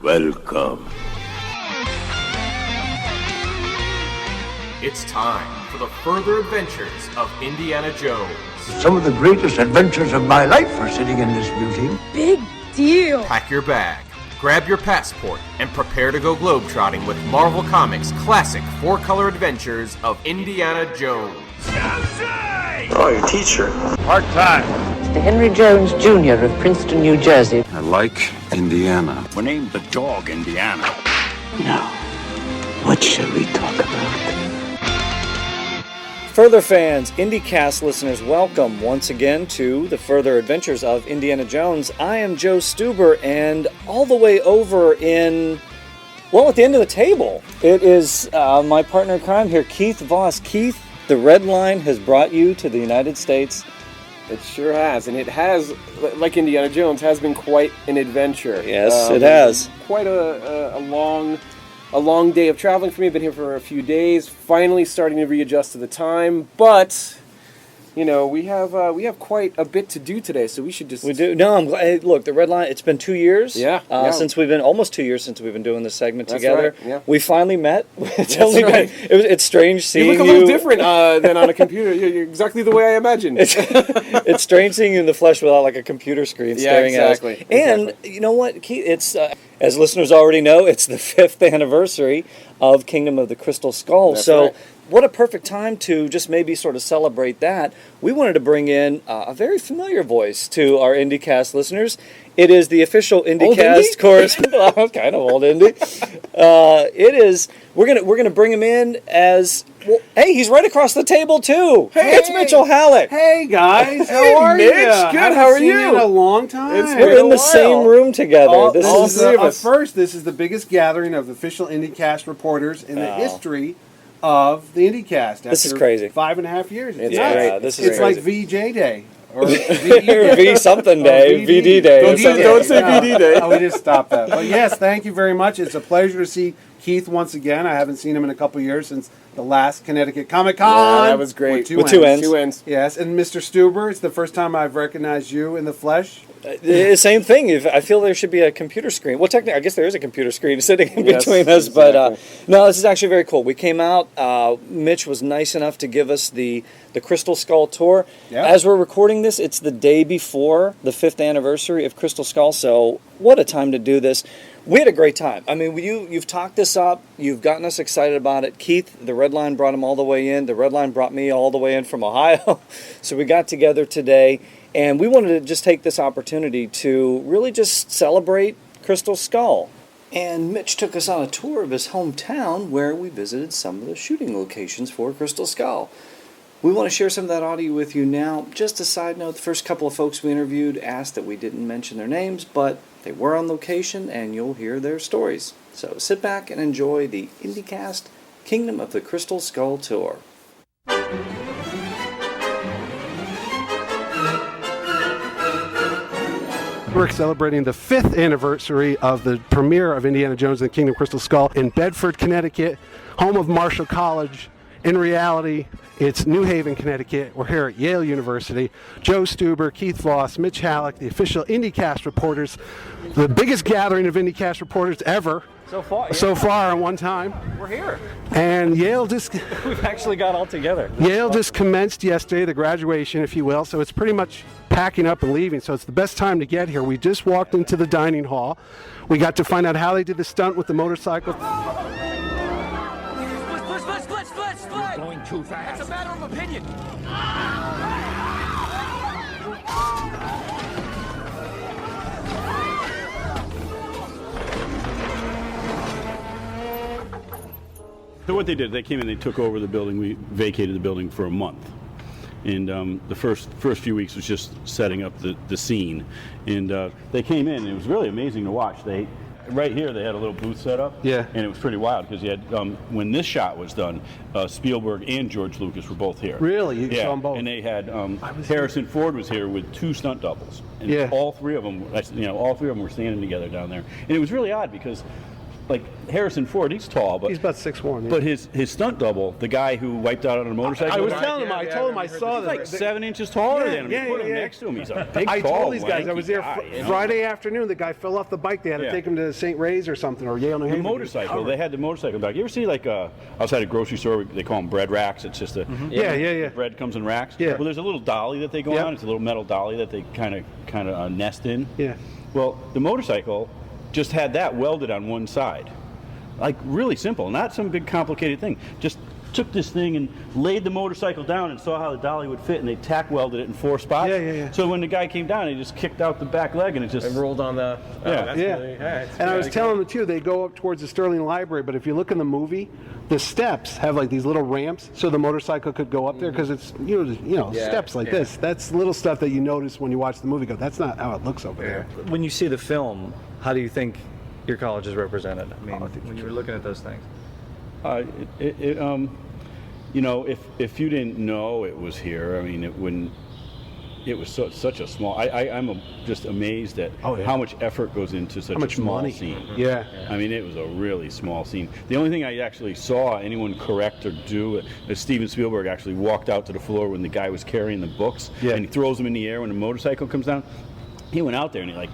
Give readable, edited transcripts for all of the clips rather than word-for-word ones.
Welcome. It's time for the further adventures of Indiana Jones. Some of the greatest adventures of my life are sitting in this museum. Big deal. Pack your bag, grab your passport, and prepare to go globetrotting with Marvel Comics' classic four-color adventures of Indiana Jones. Oh, your teacher. Part-time. Mr. Henry Jones, Jr. of Princeton, New Jersey. I like Indiana. We named the dog Indiana. Now, what shall we talk about? Further fans, IndyCast listeners, welcome once again to the further adventures of Indiana Jones. I am Joe Stuber, and all the way over in, well, at the end of the table, it is my partner in crime here, Keith Voss. Keith, the Red Line has brought you to the United States. It sure has, and it has, like Indiana Jones, has been quite an adventure. Yes, it has. Quite a long day of traveling for me. Been here for a few days, finally starting to readjust to the time, but you know, we have quite a bit to do today, so we should just... We do. No, I'm glad. Hey, look, the Red Line, it's been 2 years. Yeah. Since we've been, almost 2 years since we've been doing this segment together. Right, yeah. We finally met. It's right. It's strange seeing you. You look a little different than on a computer. You're exactly the way I imagined. It's strange seeing you in the flesh without like a computer screen staring at us. And you know what, Keith, it's, as listeners already know, it's the 5th anniversary of Kingdom of the Crystal Skull. That's so. Right. What a perfect time to just maybe sort of celebrate that. We wanted to bring in a very familiar voice to our IndyCast listeners. It is the official IndyCast correspondent. I'm kind of old Indy. It is. We're gonna bring him in as. Well, hey, he's right across the table too. Hey, it's Mitchell Hallock. Hey guys, how are Mitch, you? good. How are you? In a long time. We're in the same room together. First, this is the biggest gathering of official IndyCast reporters in the history of the IndyCast. This is crazy. 5.5 years. It's nuts. It's like VJ Day. Or V something day, VD day. Don't say VD day. We just stopped that. But yes, thank you very much. It's a pleasure to see Keith once again. I haven't seen him in a couple years since the last Connecticut Comic-Con. Yeah, that was great. With two ends. Two ends. Yes, and Mr. Stuber, it's the first time I've recognized you in the flesh. Same thing. I feel there should be a computer screen. Well, technically, I guess there is a computer screen sitting in between us. Exactly. But no, this is actually very cool. We came out. Mitch was nice enough to give us the Crystal Skull tour. Yep. As we're recording this, it's the day before the 5th anniversary of Crystal Skull. So what a time to do this. We had a great time. I mean, you've talked this up. You've gotten us excited about it. Keith, the Red Line brought him all the way in. The Red Line brought me all the way in from Ohio. So we got together today. And we wanted to just take this opportunity to really just celebrate Crystal Skull. And Mitch took us on a tour of his hometown where we visited some of the shooting locations for Crystal Skull. We want to share some of that audio with you now. Just a side note, the first couple of folks we interviewed asked that we didn't mention their names, but they were on location and you'll hear their stories. So sit back and enjoy the IndyCast Kingdom of the Crystal Skull tour. We're celebrating the 5th anniversary of the premiere of Indiana Jones and the Kingdom of Crystal Skull in Bedford, Connecticut, home of Marshall College. In reality, it's New Haven, Connecticut. We're here at Yale University. Joe Stuber, Keith Voss, Mitch Hallock, the official IndyCast reporters. The biggest gathering of IndyCast reporters ever. So far in one time. We're here. And Yale just... We've actually got all together. Yale just commenced yesterday, the graduation, if you will, so it's pretty much packing up and leaving, so it's the best time to get here. We just walked into the dining hall. We got to find out how they did the stunt with the motorcycle. Split! You're going too fast. It's a matter of opinion. So what they did, they came in, they took over the building. We vacated the building for a month. And the first few weeks was just setting up the scene. And they came in, and it was really amazing to watch. Right here, they had a little booth set up. Yeah. And it was pretty wild because you had, when this shot was done, Spielberg and George Lucas were both here. Really? You saw them both? And they had, Harrison Ford was here with 2 stunt doubles. And all three of them were standing together down there. And it was really odd because like Harrison Ford, he's tall, but He's about 6'1". Yeah. but his stunt double, the guy who wiped out on a motorcycle, I was telling him. I told him I saw he's that. like 7 inches taller Yeah, than him. yeah, You put him yeah. next to him, he's a big, I tall, told these guys I was there lanky guy, you know? Friday afternoon. The guy fell off the bike. They had to Yeah. take him to St. Ray's or something, or Yale, New The Haven. motorcycle, they had the motorcycle back. You ever see like outside a grocery store, they call them bread racks. It's just a Yeah. bread comes in racks. Yeah. Well, there's a little dolly that they go Yep. on. It's a little metal dolly that they kind of nest in. Yeah. Well, the motorcycle just had that welded on one side. Like really simple, not some big complicated thing. Just took this thing and laid the motorcycle down and saw how the dolly would fit, and they tack welded it in 4 spots. Yeah. So when the guy came down, he just kicked out the back leg and it just And rolled on the. Yeah. And I was telling them too, they go up towards the Sterling Library, but if you look in the movie, the steps have like these little ramps so the motorcycle could go up there because it's steps like this. That's little stuff that you notice when you watch the movie. Go, that's not how it looks over there. When you see the film, how do you think your college is represented? I mean, when you were looking at those things. If you didn't know it was here, I mean, it wouldn't. It was such a small. I'm just amazed at how much effort goes into such a small money. scene. Yeah. I mean, it was a really small scene. The only thing I actually saw anyone correct or do is Steven Spielberg actually walked out to the floor when the guy was carrying the books, and he throws them in the air when the motorcycle comes down. He went out there and he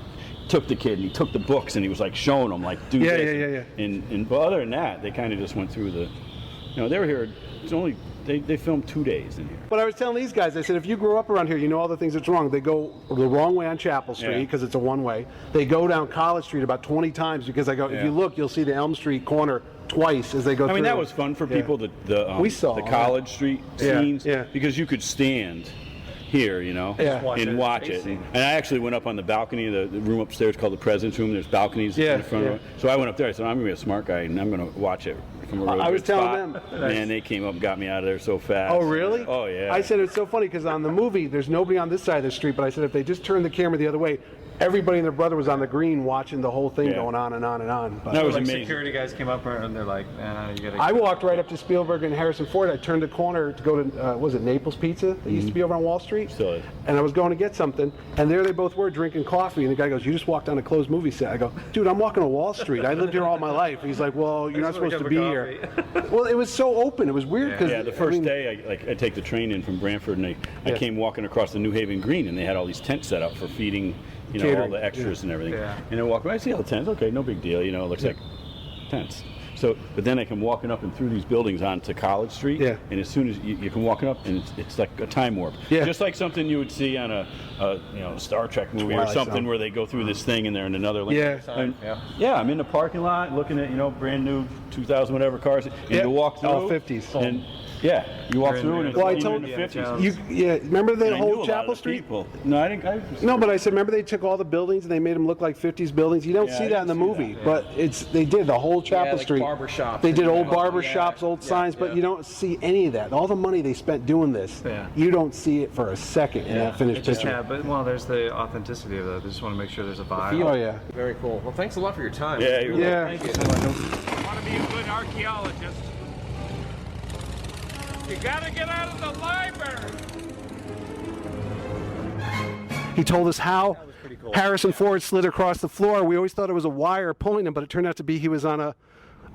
took the kid and he took the books and he was like showing them do this. And but other than that, they kind of just went through the. They were here. It's only they filmed 2 days in here. But I was telling these guys, I said, if you grew up around here, you know all the things that's wrong. They go the wrong way on Chapel Street because it's a one-way. They go down College Street about 20 times because I go, if you look, you'll see the Elm Street corner twice as they go through. I mean, that was fun for people, we saw the College Street scenes, yeah. because you could stand here, and watch it. And I actually went up on the balcony of the room upstairs called the President's Room. There's balconies in the front of it. So I went up there. I said, I'm going to be a smart guy, and I'm going to watch it from a really good spot. Man, they came up and got me out of there so fast. Oh, really? Oh, yeah. I said it's so funny because on the movie, there's nobody on this side of the street, but I said if they just turned the camera the other way, everybody and their brother was on the green watching the whole thing going on and on and on. But that was amazing. Security guys came up and they're like, you gotta. I walked right up to Spielberg and Harrison Ford. I turned the corner to go to, was it Naples Pizza? That used to be over on Wall Street. Still is. And I was going to get something, and there they both were drinking coffee. And the guy goes, "You just walked on a closed movie set." I go, "Dude, I'm walking to Wall Street. I lived here all my life." He's like, "Well, you're not supposed to be here." Well, it was so open. It was weird because the first day I take the train in from Brantford, and I came walking across the New Haven Green, and they had all these tents set up for feeding. All the extras and everything. Yeah. And I walk by, I see all the tents. Okay, no big deal. It looks like tents. So, but then I come walking up and through these buildings onto College Street. Yeah. And as soon as you come walking up, and it's like a time warp. Yeah. Just like something you would see on a Star Trek movie or something where they go through this thing and they're in another lane. Yeah. I'm in the parking lot looking at brand new 2000 whatever cars, and you walk through all 50s. And you walk through and it's in the 50s. Remember the whole Chapel Street? No, I didn't. No, but I said, remember they took all the buildings and they made them look like 50s buildings? You don't see that in the movie, but they did the whole Chapel Street. Barber shops. They did old barber shops, old signs, but you don't see any of that. All the money they spent doing this, you don't see it for a second in that finished picture. Yeah, but there's the authenticity of that. They just want to make sure there's a vibe. Oh, yeah. Very cool. Well, thanks a lot for your time. Yeah. Thank you. Want to be a good archaeologist? You gotta get out of the library. He told us how Harrison Ford slid across the floor. We always thought it was a wire pulling him, but it turned out to be he was on a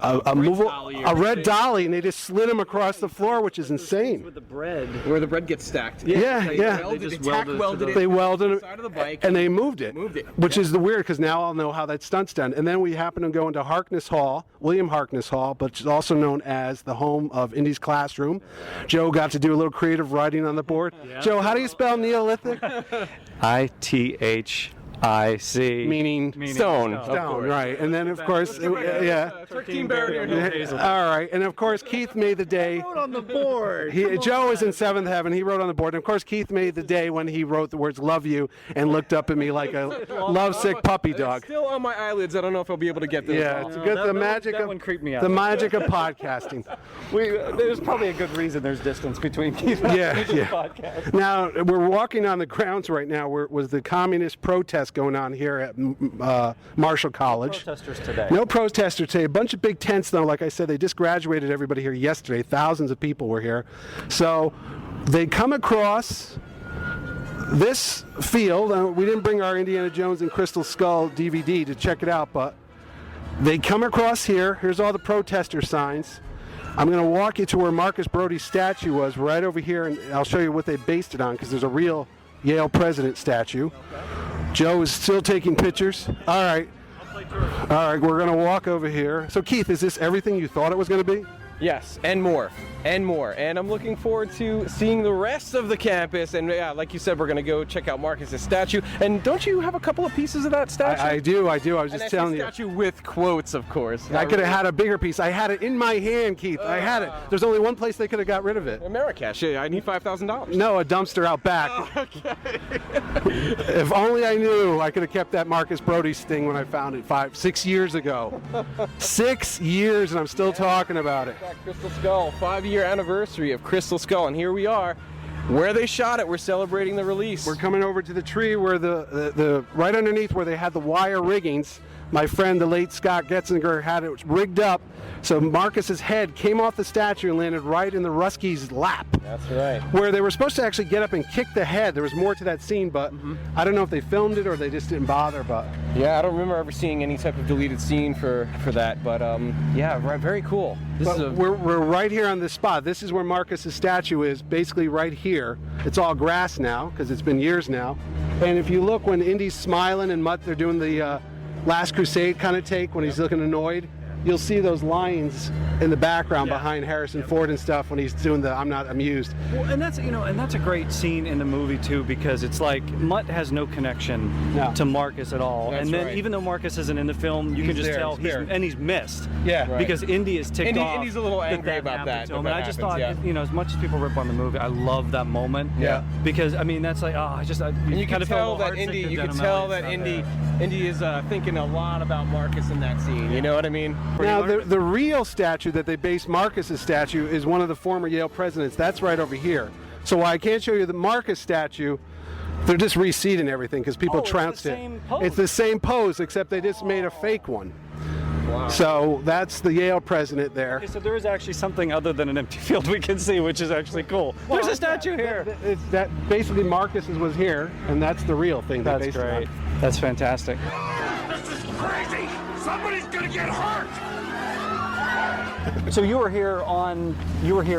red dolly, and they just slid him across the floor, which is insane. With the bread, where the bread gets stacked. They welded it side of the bike, and they moved it, which is the weird, because now I'll know how that stunt's done. And then we happen to go into Harkness Hall, William Harkness Hall, but it's also known as the home of Indy's classroom. Joe got to do a little creative writing on the board. Joe, how do you spell Neolithic? ITHIC. Meaning stone. Stone, right. And then, of course, 13 barrier. All right. And, of course, Keith made the day. Wrote on the board. Joe is in seventh heaven. He wrote on the board. And, of course, Keith made the day when he wrote the words "love you" and looked up at me like a lovesick puppy dog. It's still on my eyelids. I don't know if I'll be able to get this. Yeah, it's good. The magic of podcasting. There's probably a good reason there's distance between Keith and the podcast. Now, we're walking on the grounds right now where was the communist protest going on here at Marshall College. No protesters today. A bunch of big tents, though. Like I said, they just graduated everybody here yesterday. Thousands of people were here. So they come across this field. We didn't bring our Indiana Jones and Crystal Skull DVD to check it out, but They come across here. Here's all the protester signs. I'm going to walk you to where Marcus Brody's statue was, right over here, and I'll show you what they based it on, because there's a real Yale president statue. Okay. Joe is still taking pictures. All right. All right, we're going to walk over here. So, Keith, is this everything you thought it was going to be? Yes, and more, and more. And I'm looking forward to seeing the rest of the campus. And yeah, like you said, we're going to go check out Marcus's statue. And don't you have a couple of pieces of that statue? I do. I was just telling you. Statue with quotes, of course. I could have had a bigger piece. I had it in my hand, Keith. I had it. There's only one place they could have got rid of it. Americash. I need $5,000. No, a dumpster out back. Oh, okay. If only I knew, I could have kept that Marcus Brody sting when I found it 6 years ago. 6 years, and I'm still talking about it. Crystal Skull, 5-year anniversary of Crystal Skull, and here we are, where they shot it. We're celebrating the release. We're coming over to the tree where the right underneath where they had the wire riggings. My friend, the late Scott Getzinger, had it rigged up, so Marcus's head came off the statue and landed right in the Ruskies' lap. That's right. Where they were supposed to actually get up and kick the head. There was more to that scene, but I don't know if they filmed it or they just didn't bother. But yeah, I don't remember ever seeing any type of deleted scene for that. But yeah, very cool. We're right here on this spot. This is where Marcus's statue is, basically right here. It's all grass now because it's been years now. And if you look when Indy's smiling and Mutt, they're doing the Last Crusade kind of take when he's looking annoyed. You'll see those lines in the background behind Harrison Ford and stuff when he's doing the "I'm not amused." Well, and that's a great scene in the movie too, because it's like Mutt has no connection to Marcus at all, That's and then right. even though Marcus isn't in the film, you can just tell he's missed. Yeah, because Indy is ticked off. Indy's a little angry about that. And I just thought, as much as people rip on the movie, I love that moment. Yeah, because I mean that's like you can tell that Indy. You can tell that Indy is thinking a lot about Marcus in that scene. You know what I mean? Now the real statue that they based Marcus's statue is one of the former Yale presidents. That's right over here. So while I can't show you the Marcus statue, they're just reseeding everything because people trounced it. It's the same pose, except they just made a fake one. Wow. So that's the Yale president there. Okay, so there is actually something other than an empty field we can see, which is actually cool. There's a statue here. That basically Marcus's was here, and that's the real thing. That's great. That's fantastic. This is crazy! Somebody's gonna get hurt! So you were here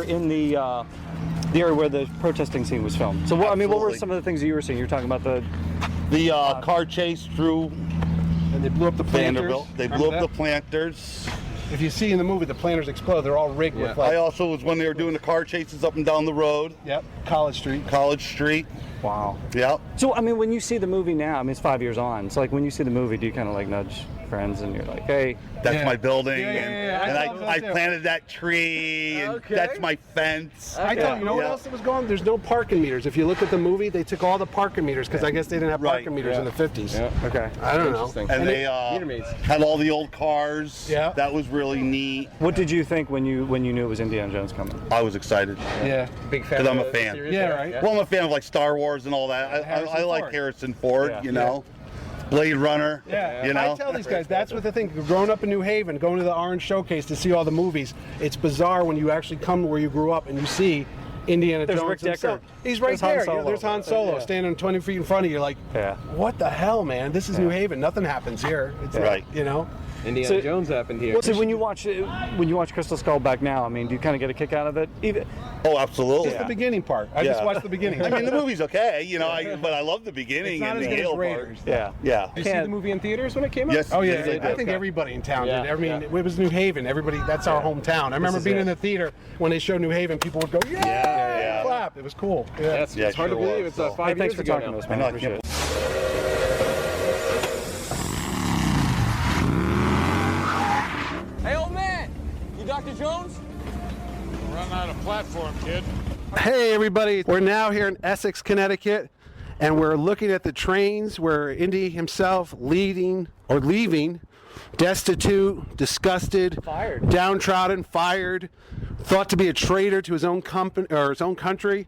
in the area where the protesting scene was filmed. So what were some of the things that you were seeing? You were talking about the car chase through and they blew up the planters. Vanderbilt. They blew up the planters. If you see in the movie, the planters explode. They're all rigged with I also was when they were doing the car chases up and down the road. Yep. College Street. Wow. Yep. So I mean, when you see the movie now, it's 5 years on. So like when you see the movie, do you kind of like nudge friends and you're like, hey, that's my building, and I planted that tree, and that's my fence. I thought, you know what else that was going? There's no parking meters. If you look at the movie, they took all the parking meters because I guess they didn't have parking meters in the 50s. Yeah. Okay. I don't know. And they had all the old cars. Yeah. That was really neat. What did you think when you knew it was Indiana Jones coming? I was excited. Yeah. Big fan. Because I'm a fan. Yeah, right. Well, I'm a fan of like Star Wars and all that. I like Harrison Ford, you know. Blade Runner. Yeah, you know. I tell these guys that's what they think. Growing up in New Haven, going to the Orange Showcase to see all the movies, it's bizarre when you actually come to where you grew up and you see Indiana Jones. Rick himself. He's right there. There's Han Solo standing 20 feet in front of you. Like, what the hell, man? This is New Haven. Nothing happens here. It's right. You know. Indiana Jones happened here. So when you watch Crystal Skull back now, I mean, do you kind of get a kick out of it? Oh, absolutely. Just the beginning part. I just watched the beginning. I mean, the movie's okay, you know, but I love the beginning and the Yale part. Yeah. Yeah. Did you see the movie in theaters when it came out? Yes. Oh yeah. I think everybody in town did. I mean, it was New Haven. Everybody. That's our hometown. I remember being in the theater when they showed New Haven. People would go, yeah, clap. It was cool. Yeah. It's hard to believe. It's 5 years Thanks for ago talking now. to us, man. I appreciate it. Hey, old man! You Dr. Jones? Run out of platform, kid. Hey, everybody. We're now here in Essex, Connecticut, and we're looking at the trains where Indy himself leaving, destitute, disgusted, fired, downtrodden, fired, thought to be a traitor to his own company or his own country,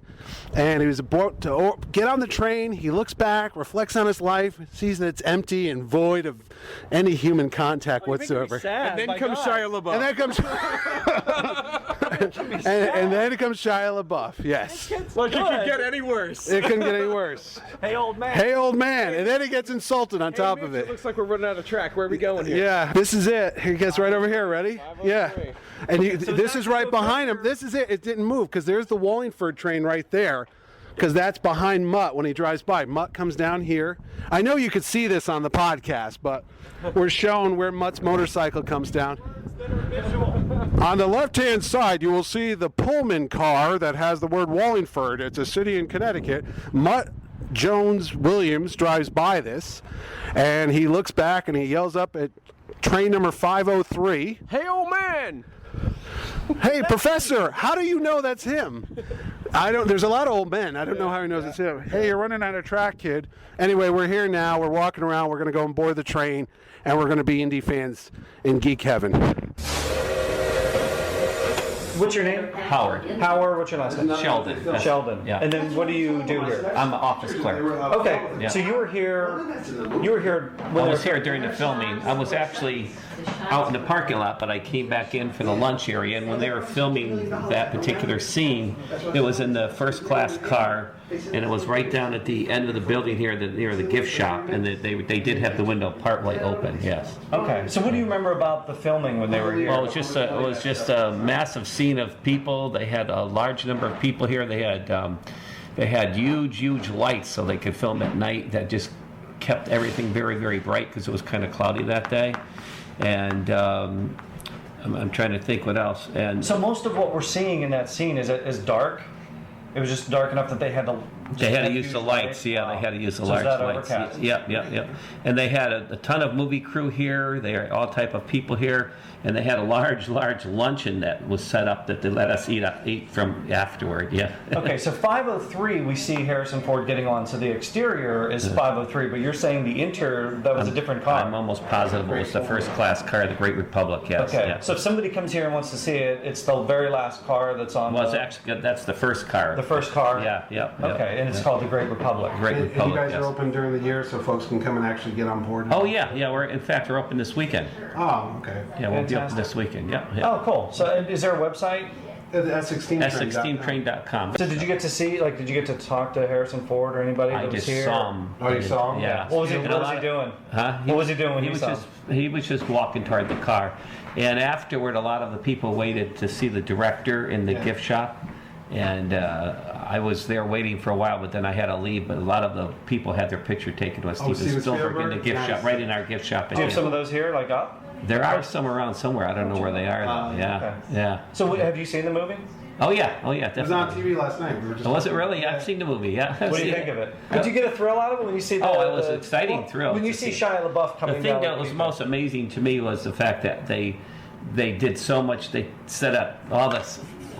and he was about to get on the train. He looks back, reflects on his life, sees that it's empty and void of any human contact whatsoever. And then comes Shia LaBeouf. And then comes and then comes Shia LaBeouf. Yes. Look, it could get any worse. It couldn't get any worse. Hey, old man. Hey, old man. And then he gets insulted on top of it. It looks like we're running out of track. Where are we going here? Yeah, this is it. He gets right over here. Ready? Yeah. And this is right behind him. This is it. It didn't move because there's the Wallingford train right there. Because that's behind Mutt when he drives by. Mutt comes down here. I know you could see this on the podcast, but we're showing where Mutt's motorcycle comes down. On the left-hand side, you will see the Pullman car that has the word Wallingford. It's a city in Connecticut. Mutt Jones Williams drives by this, and he looks back and he yells up at train number 503. Hey, old man! Hey, Professor, how do you know that's him? There's a lot of old men. I don't know how he knows it's him. Hey, you're running out of track, kid. Anyway, we're here now. We're walking around. We're going to go and board the train, and we're going to be Indy fans in geek heaven. What's your name? Howard. Howard, what's your last name? Sheldon. Sheldon. Yeah. And then what do you do here? I'm an office clerk. Okay. Yeah. So you were here when I was here during the filming. I was actually out in the parking lot, but I came back in for the lunch area, and when they were filming that particular scene, it was in the first class car, and it was right down at the end of the building here, near the gift shop, and they did have the window partway open, yes. Okay. So what do you remember about the filming when they were here? Well, it was just a massive scene of people. They had a large number of people here. They had huge lights so they could film at night that just kept everything very, very bright because it was kind of cloudy that day. And I'm trying to think what else. And so most of what we're seeing in that scene is dark. It was just dark enough that they had to. They had to use the lights. Yeah, they had to use the large lights. Overcast? Yep. And they had a ton of movie crew here. They had all type of people here, and they had a large luncheon that was set up that they let us eat from afterward. Yeah. Okay, so 503, we see Harrison Ford getting on. So the exterior is 503, but you're saying the interior, that was a different car. I'm almost positive it was the first class car, the Great Republic. Yes. Okay. Yeah. So if somebody comes here and wants to see it, it's the very last car that's on. Well, it's actually that's the first car. The first car. Yeah. Okay, and it's called the Great Republic. Great And Republic. you guys yes. are open during the year so folks can come and actually get on board? Oh yeah. We're open this weekend. Oh, okay. Yeah, we'll be open this weekend. Yeah. Oh, cool. So is there a website? The S16train.com. So did you get to see, did you get to talk to Harrison Ford or anybody that was here? I just saw him. Oh, you saw him? Yeah. What was he doing? Huh? What was he doing when you saw him? He was just walking toward the car. And afterward, a lot of the people waited to see the director in the gift shop. And I was there waiting for a while, but then I had to leave. But a lot of the people had their picture taken with Steven Spielberg in the gift shop, right in our gift shop. Do you have some of those here, up? There are some around somewhere. I don't know where they are. Yeah. So have you seen the movie? Oh yeah, definitely. It was on TV last night. Was it really? Yeah, I've seen the movie. Yeah. What do you think of it? Did you get a thrill out of it when you see the? Oh, it was an exciting thrill. When you see Shia LaBeouf coming down. The thing that was most amazing to me was the fact that they did so much. They set up all this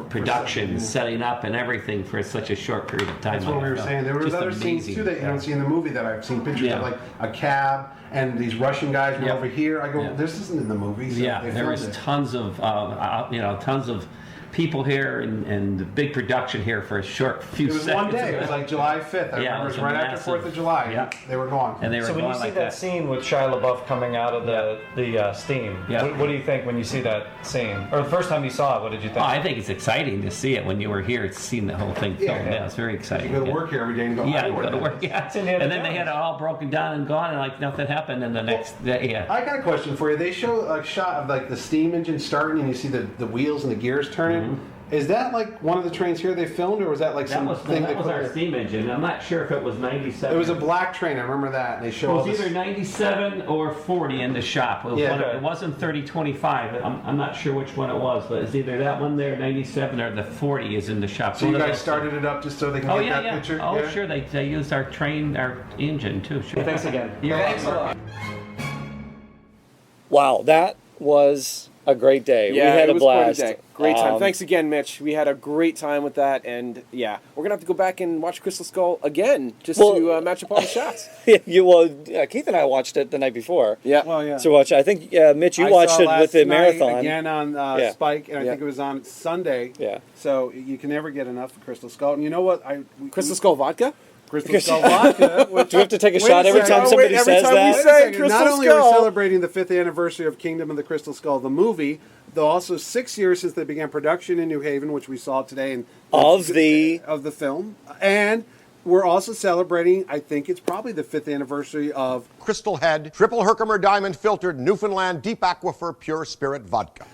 production, setting up, and everything for such a short period of time. That's what we were saying. There were other scenes too that you don't see in the movie that I've seen pictures of, like a cab and these Russian guys were over here. I go, this isn't in the movie. So there was tons of people here and the big production here for a short few seconds. It was one day. It was like July 5th. I remember it was right after 4th of July. Yeah. They were gone. And they were so when you see that scene with Shia LaBeouf coming out of the steam, what do you think when you see that scene? Or the first time you saw it, what did you think? Oh, I think it's exciting to see it when you were here, seeing the whole thing filmed. Yeah, it's very exciting. You go to work here every day and go, you go to work, And then they had it all broken down and gone, and like nothing happened. And the next day, I got a question for you. They show a shot of like the steam engine starting, and you see the wheels and the gears turning. Mm-hmm. Is that like one of the trains here they filmed, or was that like that was our steam engine? I'm not sure if it was 97. It was a black train. I remember that. They showed. It was either 97 or 40 in the shop. It wasn't 3025. I'm not sure which one it was, but it's either that one there, 97, or the 40 is in the shop. So you guys started it up just so they can get that picture? Oh, sure. They used our engine too. Sure. Thanks again. Thanks a lot. Wow, that was a great day. Yeah, we had a blast. Great time. Thanks again, Mitch. We had a great time with that, and we're gonna have to go back and watch Crystal Skull again just to match up all the shots. Keith and I watched it the night before. Yeah. Well, yeah. So I think Mitch, you watched it with the marathon again on Spike, and I think it was on Sunday. Yeah. So you can never get enough of Crystal Skull. And you know what? Crystal Skull vodka. Crystal Skull vodka. Do we have to take a shot every time somebody says that? Not only are we celebrating the 5th anniversary of Kingdom of the Crystal Skull, the movie, though also 6 years since they began production in New Haven, which we saw today, and of the film, and we're also celebrating, I think it's probably the 5th anniversary of Crystal Head, Triple Herkimer Diamond Filtered Newfoundland Deep Aquifer Pure Spirit Vodka.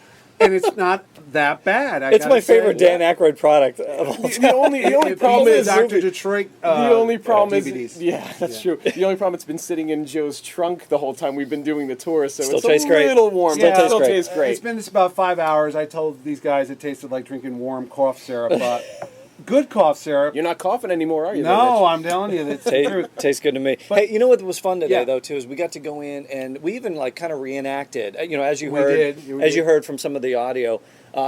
And it's not that bad. It's my favorite Dan Aykroyd product of all time. The only problem is Dr. Detroit. The only problem DVDs. is, that's true. The only problem, it's been sitting in Joe's trunk the whole time we've been doing the tour, so Still it's tastes a great. little warm. Still but tastes it great. tastes great. It's been about 5 hours. I told these guys it tasted like drinking warm cough syrup, but good cough syrup. You're not coughing anymore, are you? No, I'm telling you, that's the truth. Tastes good to me. Hey, you know what was fun today though too is we got to go in and we even like kind of reenacted. You know, as you heard from some of the audio,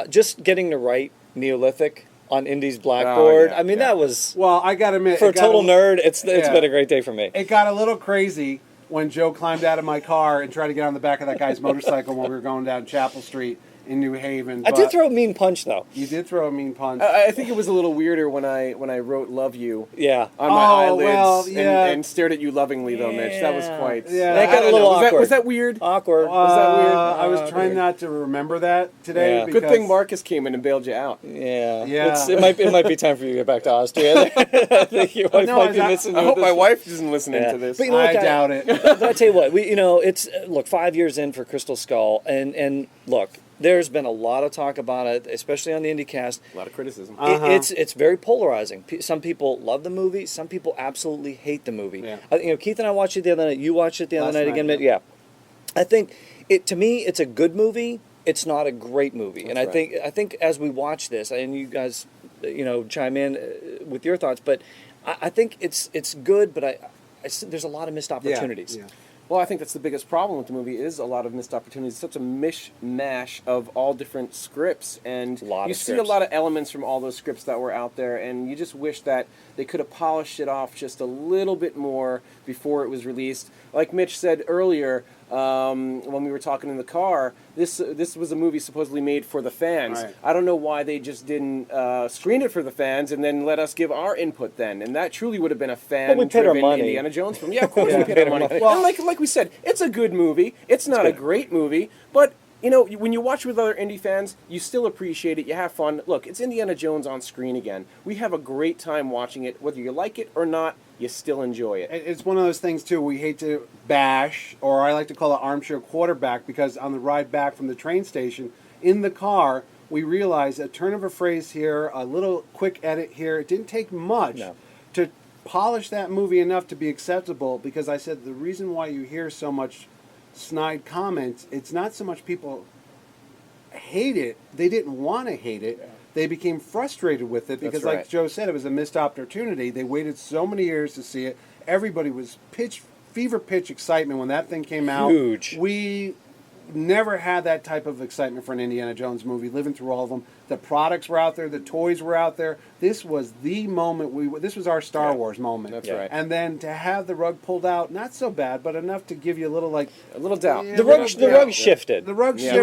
just getting to write Neolithic on Indy's blackboard. I mean, that was I got to admit, for a total nerd. It's been a great day for me. It got a little crazy when Joe climbed out of my car and tried to get on the back of that guy's motorcycle when we were going down Chapel Street in New Haven. I did throw a mean punch though. You did throw a mean punch. I think it was a little weirder when I wrote "Love You" on my eyelids and stared at you lovingly though, Mitch. That was quite. Yeah, that got a little awkward. Was that weird? Awkward. Was that weird? I was trying not to remember that today. Good thing Marcus came in and bailed you out. Yeah. It Yeah. might be time for you to get back to Austria. I think your wife might be missing. I hope my wife isn't listening to this. But you know what, I doubt it. But I tell you what, it's 5 years in for Crystal Skull, and look. There's been a lot of talk about it, especially on the IndyCast. A lot of criticism. It's very polarizing. Some people love the movie. Some people absolutely hate the movie. Yeah. Keith and I watched it the other night. You watched it the other night again. Yeah. I think to me, it's a good movie. It's not a great movie. And I think as we watch this, and you guys, chime in with your thoughts, but I think it's good. But there's a lot of missed opportunities. Yeah. Well, I think that's the biggest problem with the movie is a lot of missed opportunities. It's such a mishmash of all different scripts, and you see a lot of elements from all those scripts that were out there, and you just wish that they could have polished it off just a little bit more before it was released. Like Mitch said earlier, when we were talking in the car, this was a movie supposedly made for the fans. Right. I don't know why they just didn't screen it for the fans and then let us give our input then, and that truly would have been a fan-driven Indiana Jones film. Yeah, of course we paid our money. Well, and like we said, it's a good movie. It's not a great movie, but when you watch with other indie fans, you still appreciate it. You have fun. Look, it's Indiana Jones on screen again. We have a great time watching it. Whether you like it or not, you still enjoy it. It's one of those things, too, we hate to bash, or I like to call it armchair quarterback, because on the ride back from the train station, in the car, we realized a turn of a phrase here, a little quick edit here. It didn't take much to polish that movie enough to be acceptable, because I said the reason why you hear so much snide comments, it's not so much people hate it, they didn't want to hate it, they became frustrated with it because like Joe said, it was a missed opportunity. They waited so many years to see it. Everybody was fever pitch excitement when that thing came out. Huge. We never had that type of excitement for an Indiana Jones movie, living through all of them. The products were out there, the toys were out there. This was the moment this was our Star Wars moment. That's right. And then to have the rug pulled out, not so bad, but enough to give you a little doubt. The rug shifted. The rug shifted. The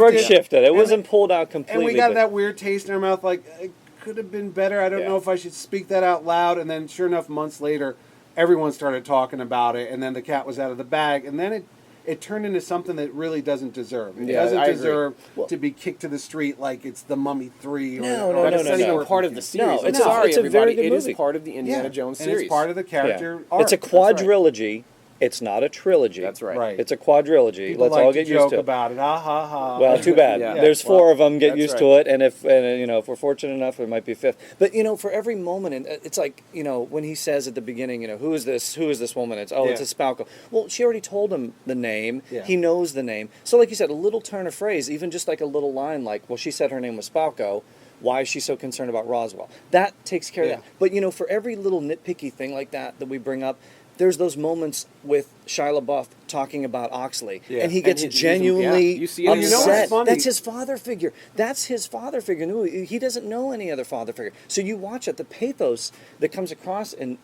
rug shifted. It wasn't pulled out completely. And we got that weird taste in our mouth, like, it could have been better. I don't know if I should speak that out loud. And then sure enough, months later, everyone started talking about it, and then the cat was out of the bag. And then it turned into something that really doesn't deserve. It doesn't deserve to be kicked to the street like it's The Mummy 3. No. It's not even part of the series. No, it's a very good movie. It is part of the Indiana Jones series. And it's part of the character arc. It's a quadrilogy. It's not a trilogy. That's right. It's a quadrilogy. People Let's like all get to used joke to it. about it. Ha ha ha. Well, too bad. There's 4 of them. Get used to it, and if we're fortunate enough, there might be a 5th. But for every moment, and it's like when he says at the beginning, who is this? Who is this woman? It's it's a Spalco. Well, she already told him the name. Yeah. He knows the name. So, like you said, a little turn of phrase, even just like a little line, like, well, she said her name was Spalco. Why is she so concerned about Roswell? That takes care of that. But for every little nitpicky thing like that we bring up, there's those moments with Shia LaBeouf talking about Oxley, and he gets genuinely upset. That's his father figure. No, he doesn't know any other father figure. So you watch it, the pathos that comes across in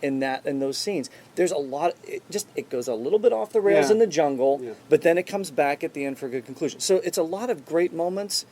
those scenes. There's a lot. It goes a little bit off the rails in the jungle, but then it comes back at the end for a good conclusion. So it's a lot of great moments.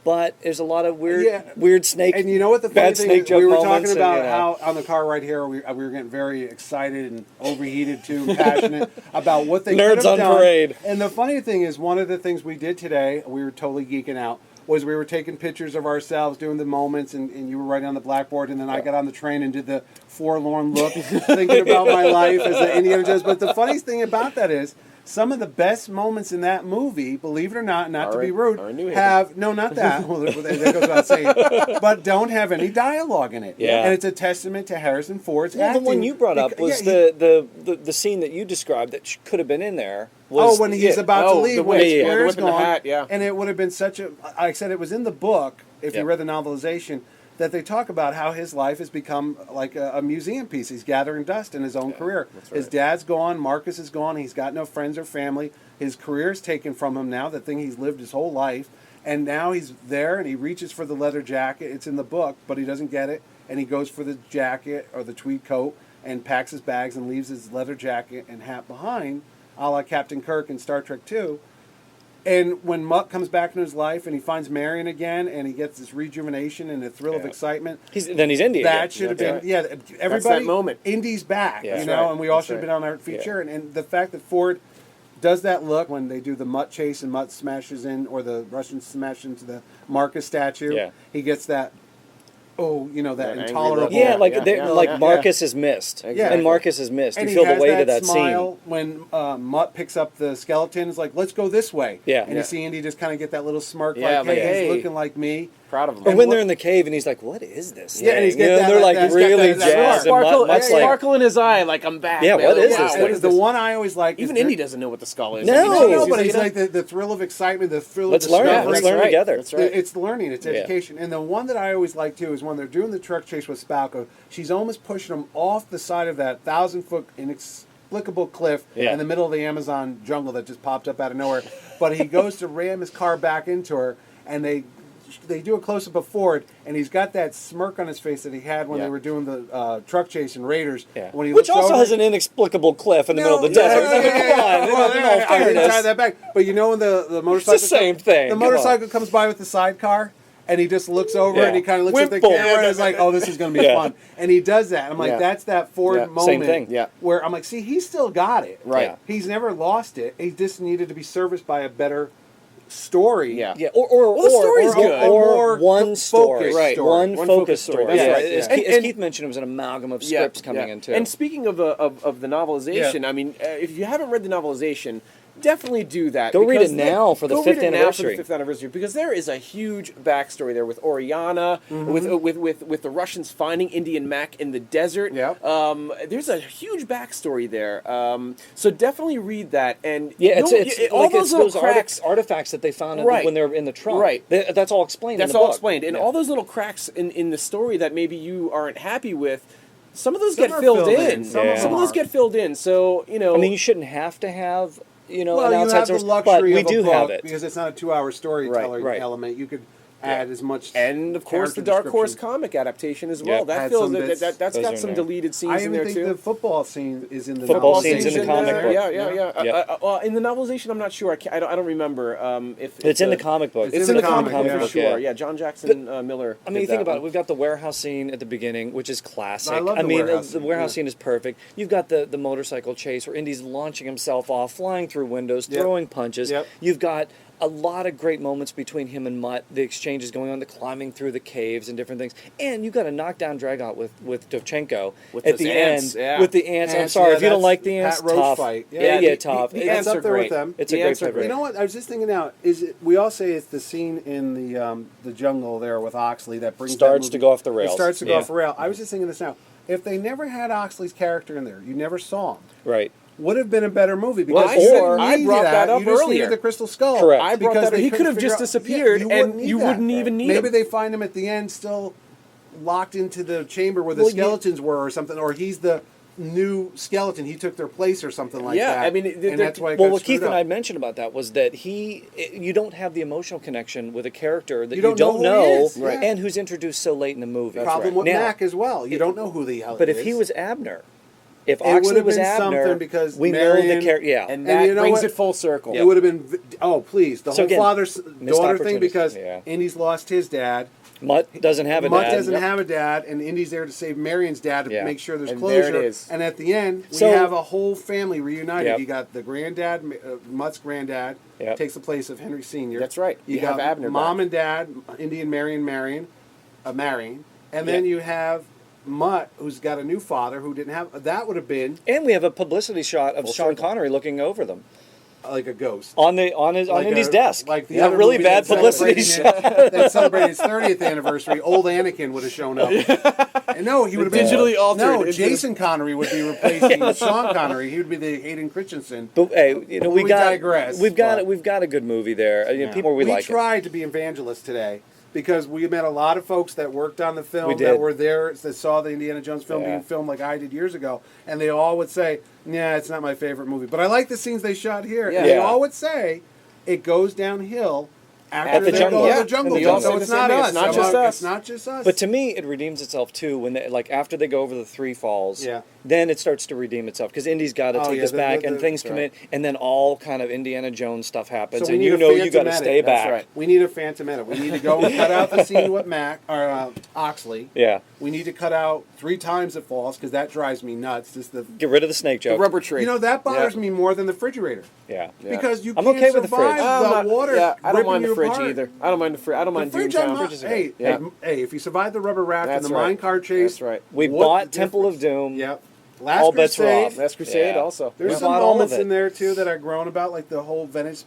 but there's a lot of weird snake. And you know what the funny bad thing snake is? joke We were moments talking about and, how on the car right here we were getting very excited and overheated too, and passionate about what they could Nerds have on done. parade. And the funny thing is, one of the things we did today, we were totally geeking out, was we were taking pictures of ourselves doing the moments, and you were writing on the blackboard, and then I got on the train and did the forlorn look, thinking about my life as an Indiana Jones. But the funniest thing about that is, some of the best moments in that movie, believe it or not to be rude, have, no, not that, well, that goes without saying, but don't have any dialogue in it. Yeah. And it's a testament to Harrison Ford's Well, acting. the one you brought up was the scene that you described that could have been in there. Was, when he's about to leave, the when whip, his the hair's whip and the gone, hat, yeah. and it would have been such a. I said it was in the book. If you read the novelization, that they talk about how his life has become like a museum piece. He's gathering dust in his own career. That's right. His dad's gone. Marcus is gone. He's got no friends or family. His career's taken from him now. The thing he's lived his whole life, and now he's there and he reaches for the leather jacket. It's in the book, but he doesn't get it, and he goes for the jacket or the tweed coat and packs his bags and leaves his leather jacket and hat behind, a la Captain Kirk in Star Trek II. And when Mutt comes back into his life and he finds Marion again and he gets this rejuvenation and a thrill of excitement. Then he's Indy That again. should have been, everybody, That's that moment. Indy's back, Yeah. you That's know, right. and we all That's should have right. been on our feet cheering. And the fact that Ford does that look when they do the Mutt chase and Mutt smashes in, or the Russians smash into the Marcus statue, Yeah. he gets that, that That angry intolerable. Yeah, like Marcus is missed. Yeah. And Marcus is missed. And you he feel the has weight of that smile scene. when Mutt picks up the skeleton. It's like, let's go this way. Yeah. And you see Indy just kind of get that little smirk, Yeah, like, like, hey, hey. he's looking like me. Proud of him. Or when they're in the cave and he's like, "What is this?" Yeah, and he's thing?" got You know, that- they're like that- really that jazzed. And sparkle, Mutt's like, sparkle in his eye, like I'm back. Yeah, man. what is Wow, this what thing? is The this? one I always like Even is Indy doesn't know what the skull is. No. No, but you he's know? like the thrill of excitement, the thrill Let's of learn. discovery. Let's learn together. That's right. It's learning, it's Yeah. education. And the one that I always like too is when they're doing the truck chase with Spalco, she's almost pushing him off the side of that 1,000-foot inexplicable cliff Yeah. in the middle of the Amazon jungle that just popped up out of nowhere. But he goes to ram his car back into her, and they do a close-up of Ford, and he's got that smirk on his face that he had when they were doing the truck chase in Raiders. Yeah. When he Which looks also over, has an inexplicable cliff in the middle of the desert. I mean, come on, in all I didn't tie fairness. that back. But you know when the motorcycle... It's the same thing. The Come on. motorcycle comes by with the sidecar, and he just looks over and he kind of looks at the Wimple. camera and is like, oh, this is going to be Yeah. fun. And he does that. I'm like, Yeah. that's that Ford Yeah. moment Same thing. Yeah. where I'm like, see, he's still got it. Right. Yeah. He's never lost it. He just needed to be serviced by a better story. Yeah. Yeah, or Well, the story's good. or one story, Right. One One focus focus story. story. That's Yeah, right. As, Yeah. as And- Keith mentioned, it was an amalgam of Yeah, scripts coming yeah. into. And speaking of the novelization, I mean, if you haven't read the novelization, definitely do that. Go read because it now for the go 5th read it now for the anniversary. 5th anniversary, because there is a huge backstory there with Oriana, with the Russians finding Indian Mac in the desert. Yep. There's a huge backstory there. So definitely read that. And Yeah, it's all like those it's little those cracks. artifacts that they found Right. when they were in the trunk. Right. That's all explained. That's in the all book. explained. And Yeah. all those little cracks in the story that maybe you aren't happy with, some of those Some get are filled filled in. in. Some Yeah. of those get filled in. So, I mean, you shouldn't have to have an Well, you outside have the source, luxury but we of a do book have it. because it's not a 2-hour storytelling Right. element. You could add as much. And of course, the character Dark Horse description. comic adaptation as Yeah. well. That Had feels some bits. that's Those got are some in there. deleted I scenes in even there think too. the football scene is in the Football novelization. scenes in the comic book. Yeah. Well, in the novelization, I'm not sure. I don't remember if It's in the comic book. It's in the comic book, book for yeah. sure. Yeah, John Jackson Miller. I mean, did think that about it. one. We've got the warehouse scene at the beginning, which is classic. I love the mean, warehouse the scene, warehouse yeah. scene is perfect. You've got the motorcycle chase where Indy's launching himself off, flying through windows, Yep. throwing punches. Yep. You've got a lot of great moments between him and Mutt. The exchanges going on, the climbing through the caves and different things. And you've got a knockdown drag out with Dovchenko With at those the ants, end. yeah. With the ants. I'm Ants, sorry yeah, if you don't that's like the ants. Pat Roach Tough. fight. Yeah, the- tough. the It's ants up are there great. with them. It's The a great ants are favorite. You know what? I was just thinking now. We all say it's the scene in the jungle there with Oxley that brings Starts that to movie. go off the rails. It starts to go Yeah. off the rail. I was just thinking this now. If they never had Oxley's character in there, you never saw him. Right. Would have been a better movie Well, because you didn't I need brought that up you just earlier. needed the Crystal Skull. Correct. I brought Because that. they He couldn't could have figure just out- disappeared, Yeah, you wouldn't and need you that. wouldn't even need Maybe him. they find him at the end still locked into the chamber where the Well, you- skeletons were or something, or he's the new skeleton. He took their place or something like Yeah, that. I mean, and that's why it Well, got what Keith screwed and I up. mentioned about that was that you don't have the emotional connection with a character that You you don't don't know who he know, is. Right. and who's introduced so late in the movie. Problem with Now, Mac as well. You don't know who the hell But he if is. he was Abner if It Oxley would have was been Abner, something because we Marion, know the character. Yeah, And that you know brings what? it full circle. It would have been. Oh, please, the So whole again, father-daughter missed thing opportunities. because Yeah. Indy's lost his dad. Mutt doesn't have a Mutt dad. doesn't have a dad, and Indy's there to save Marion's dad to Yeah. make sure there's And closure. there it is. And at the end, we So- have a whole family reunited. Yep. You got the granddad, Mutt's granddad, Yep. takes the place of Henry Sr. That's right. You, You got have Abner mom back. and dad, Indy and Marion, and then you have Mutt, who's got a new father who didn't have. That would have been And we have a publicity shot of Full Sean circle. Connery looking over them like a ghost. on Like Indy's a- desk. like the Yeah, other really movie bad that's publicity celebrating shot. that celebrated its 30th anniversary. Old Anakin would have shown up. And no, he would have been Digitally altered No, into- Jason Connery would be replacing Sean Connery. He would be the Hayden Christensen. But hey, you know, We we got digress, we've got but- we've got a good movie there. You know, people we like it. tried to be evangelists today because we met a lot of folks that worked on the film We that did. were there that saw the Indiana Jones film Yeah. being filmed like I did years ago, and they all would say, "Yeah, it's not my favorite movie, but I like the scenes they shot here." Yeah. And they Yeah. all would say it goes downhill after At the they jungle. go to Yeah. the jungle. And they all So say it's the same not thing. us. It's not I'm just like, us. It's not just us. But to me, it redeems itself too when they, like after they go over the three falls. Yeah. Then it starts to redeem itself because Indy's got to Oh, take yeah, us back, the- and things that's come right. in, and then all kind of Indiana Jones stuff happens, So we and need you a know you Phantom got to Edit. stay That's back. right. We need a Phantom Edit. We need to go and cut out the scene with Mac or Oxley. Yeah. We need to cut out 3 times it falls because that drives me nuts. Just the Get rid of the snake The joke. rubber tree. You know, that bothers me more than the refrigerator. Yeah. Because you I'm can't okay with the survive fridge. I'm the not- water Yeah, I don't ripping mind the you fridge apart. either. I don't mind the fridge. I don't The mind fridge, I'm not. Doomtown. Hey, Yeah. hey, if you survive the rubber raft That's and the right. mine car chase, That's right. We what bought the Temple of difference? Doom. Yep. Last All bets were Crusade, off. Last Crusade Yeah. also. There's We some bought all of moments it. in there too that I've grown about, like the whole Venice.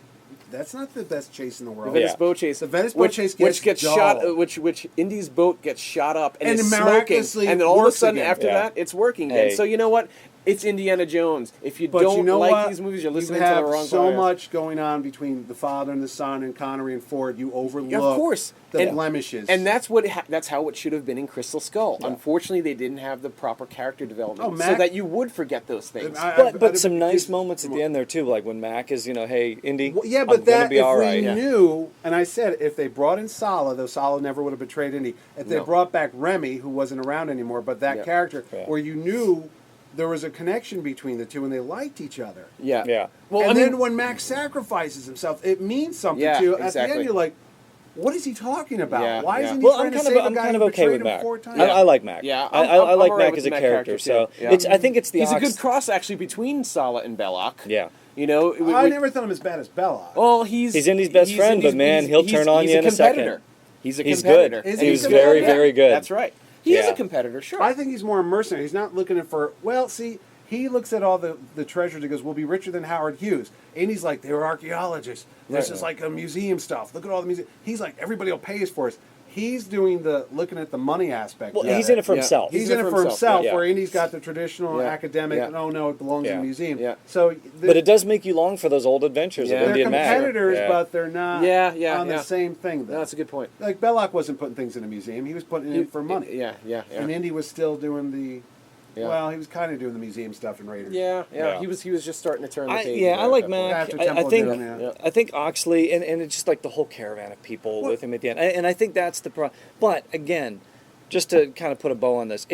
That's not the best chase in the The world. Venice Yeah. boat chase. The Venice boat which, chase which gets dull. shot. Which Indy's boat gets shot up and, And is it smoking, miraculously and then all of a works sudden again. after Yeah. that it's working Hey. again. So you know what? It's Indiana Jones. If you But don't you know like what? these movies, you're You listening to have the wrong so podcast. much going on between the father and the son and Connery and Ford. You overlook Of course. the And- blemishes. And that's that's how it should have been in Crystal Skull. Unfortunately, they didn't have the proper character development, Oh, so Mac- that you would forget those things. But some nice moments at the end there too, like when Mac is, you know, hey Indy, Well, yeah, I'm but gonna that be if all we right. knew, and I said if they brought in Sala, though Sala never would have betrayed Indy. If they No. brought back Remy, who wasn't around anymore, but that Yeah. character, Yeah. where you knew there was a connection between the two and they liked each other. Yeah. Yeah. Well, and I mean, then when Max sacrifices himself, it means something Yeah, to you. At the exactly. end, you're like, what is he talking about? Yeah, Why yeah. isn't he Well, trying I'm to kind save of a I'm guy kind of who okay betrayed with him Mac. 4 times? I like Mac. Yeah, I I'm like all Mac right as with a the Mac character. character, So too. Yeah. it's I think it's the he's a Ox- good cross actually between Sala and Belloc. Yeah. You know, I never thought him as bad as Bella. Well, he's He's Indy's best friend, but man, he'll turn on you in a second. He's a He's competitor. good. Is He he was a very, competitor? very good. That's right. He is Yeah. a competitor, sure. I think he's more a mercenary. He's not looking for, well, see, he looks at all the treasures and goes, we'll be richer than Howard Hughes. And he's like, they were archaeologists. This Right. is like a museum stuff. Look at all the museum. He's like, everybody will pay us for us. He's doing the looking at the money aspect. Well, of he's it. in it for himself. He's in it for himself, Yeah. where Indy's got the traditional Yeah. academic, Yeah. oh no, it belongs in Yeah. a museum. Yeah. So But it does make you long for those old adventures Yeah. of they're Indy and Mac. competitors, Yeah. but they're not on the same thing, though. No, that's a good point. Like, Belloc wasn't putting things in a museum. He was putting it in for money. Yeah, yeah, yeah. And Indy was still doing the, Yeah. well, he was kind of doing the museum stuff in Raiders. Yeah, yeah. Yeah. He was just starting to turn the page. I like at that point. Mac. After I Temple of think Doom, yeah. I think Oxley and it's just like the whole caravan of people with him at the end. And I think that's the problem. But again, just to kind of put a bow on this,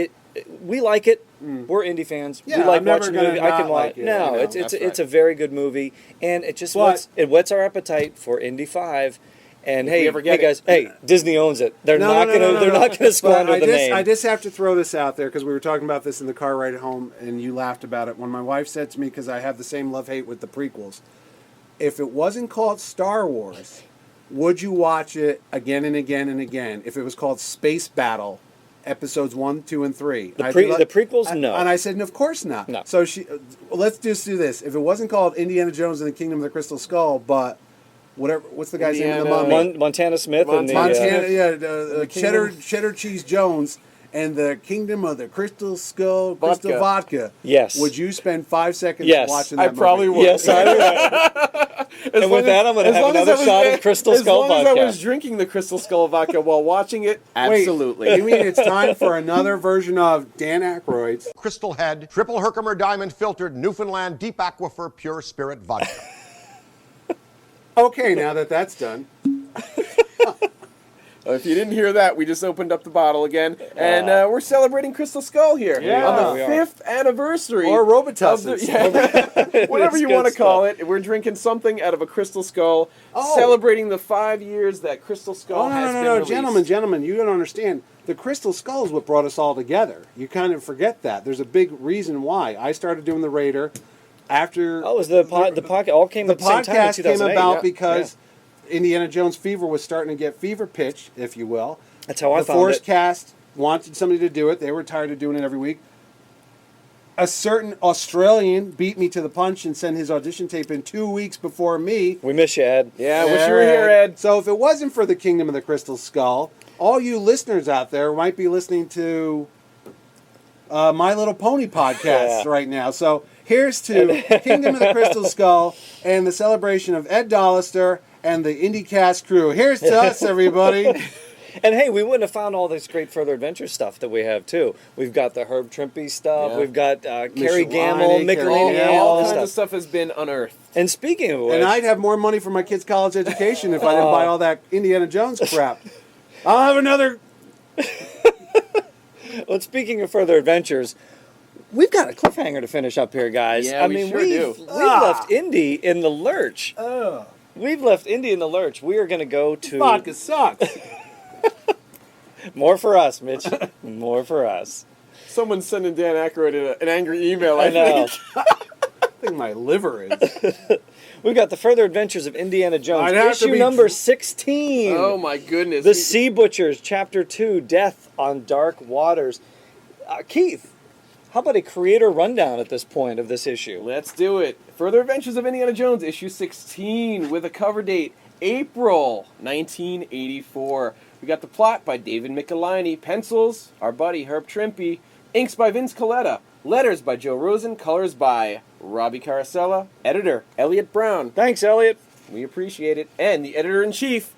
we like it. We're indie fans. Yeah, we like I'm never watching the gonna movie. I can not watch. like it, No, you know, it's that's it's right. a very good movie, and it just But- whets our appetite for Indy 5. And If we hey, ever get hey guys, hey, Disney owns it. They're not gonna squander But the name. I just have to throw this out there because we were talking about this in the car ride home, and you laughed about it when my wife said to me, because I have the same love-hate with the prequels. If it wasn't called Star Wars, would you watch it again and again and again? If it was called Space Battle, episodes 1, 2, and 3, The prequels, no. And I said, of course not. No. So let's just do this. If it wasn't called Indiana Jones and the Kingdom of the Crystal Skull, but whatever, what's the guy's name in the Mummy? Montana Smith and the Montana, the cheddar cheese Jones and the Kingdom of the Crystal Skull, Crystal Vodka. Yes. Would you spend 5 seconds Yes. watching that I probably movie? would. Yes, I would. And with that, I'm going to have another shot of Crystal Skull As long vodka. as I was drinking the Crystal Skull vodka while watching it, Wait, absolutely. you mean it's time for another version of Dan Aykroyd's Crystal Head, triple Herkimer diamond filtered Newfoundland deep aquifer pure spirit vodka. Okay, now that that's done. If you didn't hear that, we just opened up the bottle again, and we're celebrating Crystal Skull here on the 5th anniversary. Or Robitussin. Whatever you want to call it. We're drinking something out of a Crystal Skull, celebrating the 5 years that Crystal Skull has been released. Gentlemen, you don't understand. The Crystal Skull is what brought us all together. You kind of forget that. There's a big reason why. I started doing the Raider after... Oh, it was the podcast all came at the same time in 2008. The podcast came about because Indiana Jones fever was starting to get fever pitch, if you will. That's how I found it. The Force cast wanted somebody to do it. They were tired of doing it every week. A certain Australian beat me to the punch and sent his audition tape in 2 weeks before me. We miss you, Ed. Yeah, wish you were here, Ed. So if it wasn't for the Kingdom of the Crystal Skull... all you listeners out there might be listening to My Little Pony podcast right now. So here's to Kingdom of the Crystal Skull and the celebration of Ed Dollister and the IndyCast crew. Here's to us, everybody. And hey, we wouldn't have found all this great Further Adventure stuff that we have, too. We've got the Herb Trimpe stuff. We've got Carrie Gamble, Michelini. All kinds of stuff has been unearthed. And speaking of which... and I'd have more money for my kids' college education if I didn't buy all that Indiana Jones crap. I'll have another... Well, speaking of Further Adventures, we've got a cliffhanger to finish up here, guys. Yeah, we've left Indy in the lurch. We've left Indy in the lurch. We are going to go to... vodka sucks. More for us, Mitch. More for us. Someone's sending Dan Aykroyd an angry email, I know. I think my liver is... We've got the Further Adventures of Indiana Jones, issue number 16. Oh my goodness. The Sea Butchers, Chapter 2, Death on Dark Waters. Keith, how about a creator rundown at this point of this issue? Let's do it. Further Adventures of Indiana Jones, issue 16, with a cover date, April 1984. We got the plot by David Michelini, pencils, our buddy Herb Trimpe, inks by Vince Colletta, letters by Joe Rosen, colors by Robbie Carosella, editor Elliot Brown. Thanks, Elliot. We appreciate it. And the editor-in-chief,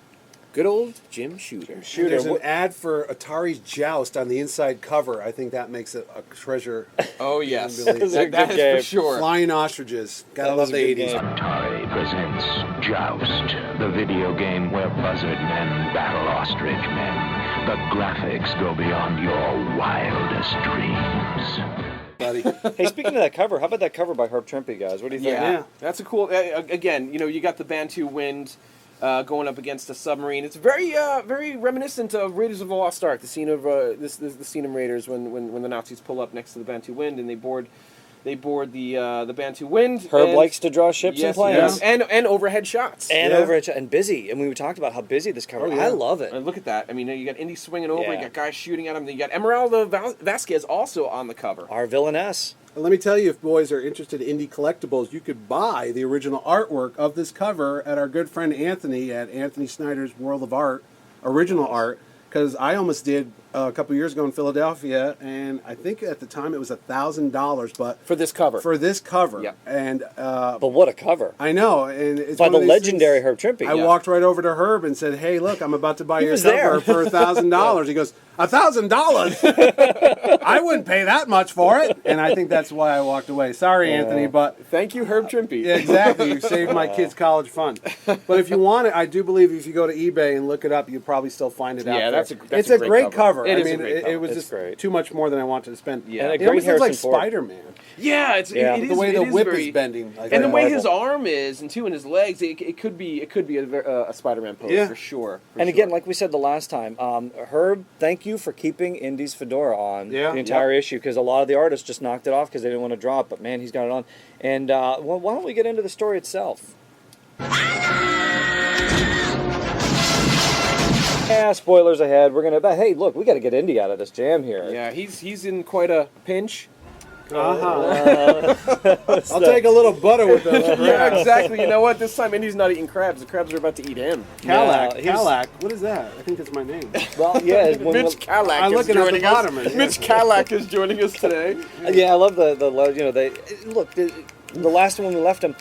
good old Jim Shooter. There's an ad for Atari's Joust on the inside cover. I think that makes it a treasure. Oh, yes. that is for sure. Flying ostriches. Gotta love the 80s. Atari presents Joust, the video game where buzzard men battle ostrich men. The graphics go beyond your wildest dreams. Hey, speaking of that cover, how about that cover by Herb Trimpe, guys? What do you think? Yeah, that's a cool... again, you got the Bantu wind going up against a submarine. It's very very reminiscent of Raiders of the Lost Ark, the scene of the scene in Raiders when the Nazis pull up next to the Bantu wind and they board the Bantu wind. Herb likes to draw ships and planes. And overhead shots. And overhead shots. And busy. And we talked about how busy this cover is. I love it. And look at that. I mean, you got Indy swinging over, you got guys shooting at him, then you got Emeralda Vasquez also on the cover. Our villainess. And let me tell you, if boys are interested in indie collectibles, you could buy the original artwork of this cover at our good friend Anthony at Anthony Snyder's World of Art, original art, because I almost did a couple years ago in Philadelphia, and I think at the time it was $1,000, but for this cover. Yeah. And but what a cover! I know, and it's by one the of these legendary things. Herb Trimpe. I walked right over to Herb and said, "Hey, look, I'm about to buy your there. cover for $1,000." He goes, $1,000? I wouldn't pay that much for it. And I think that's why I walked away. Sorry, Anthony, but thank you, Herb Trimpe. Yeah, exactly. You saved my kids' college fund. But if you want it, I do believe if you go to eBay and look it up, you'll probably still find it out there. It's a great cover. It I is mean, a great cover. It was just too much more than I wanted to spend. Yeah, and it almost looks like Spider-Man. Yeah, it is. The way the whip very, is bending, and the way his arm is, and his legs, it could be a Spider-Man pose for sure. Again, like we said the last time, Herb, thank you for keeping Indy's fedora on the entire issue, because a lot of the artists just knocked it off because they didn't want to draw it. But man, he's got it on. And well, why don't we get into the story itself? Yeah, spoilers ahead. We're gonna. But hey, look, we got to get Indy out of this jam here. Yeah, he's in quite a pinch. I'll take a little butter with those crabs. Yeah, exactly. You know what? This time Indy's not eating crabs. The crabs are about to eat him. Hallock. What is that? I think that's my name. Well, yeah. Mitch Hallock is joining us. Mitch Hallock is joining us today. Yeah, I love the look. The last one we left him.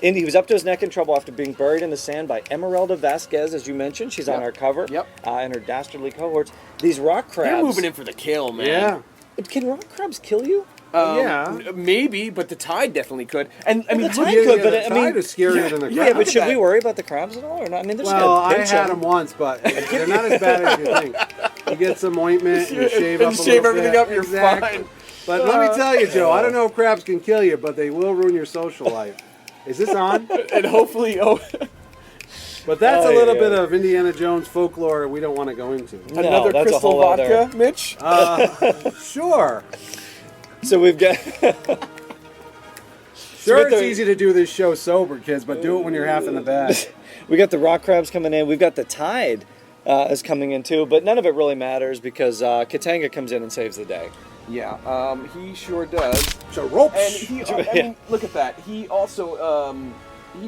Indy, he was up to his neck in trouble after being buried in the sand by Emeralda Vasquez, as you mentioned. She's on our cover. Yep. And her dastardly cohorts. These rock crabs. They're moving in for the kill, man. Yeah. Can rock crabs kill you? Maybe, but the tide definitely could. And I mean, the tide could, but I mean, is scarier than the crabs. Yeah, but should we worry about the crabs at all or not? I mean, they're just I had them once, but they're not as bad as you think. You get some ointment and you shave up a little bit. Everything up, you're fine. But let me tell you, Joe, I don't know if crabs can kill you, but they will ruin your social life. Is this on? And hopefully, But that's a little bit of Indiana Jones folklore we don't want to go into. Another crystal vodka, Mitch? Sure. So we've got... Sure, it's easy to do this show sober, kids, but do it when you're half in the bag. We got the rock crabs coming in. We've got the tide is coming in too, but none of it really matters because Katanga comes in and saves the day. Yeah, he sure does. So ropes. And I mean, look at that. He also,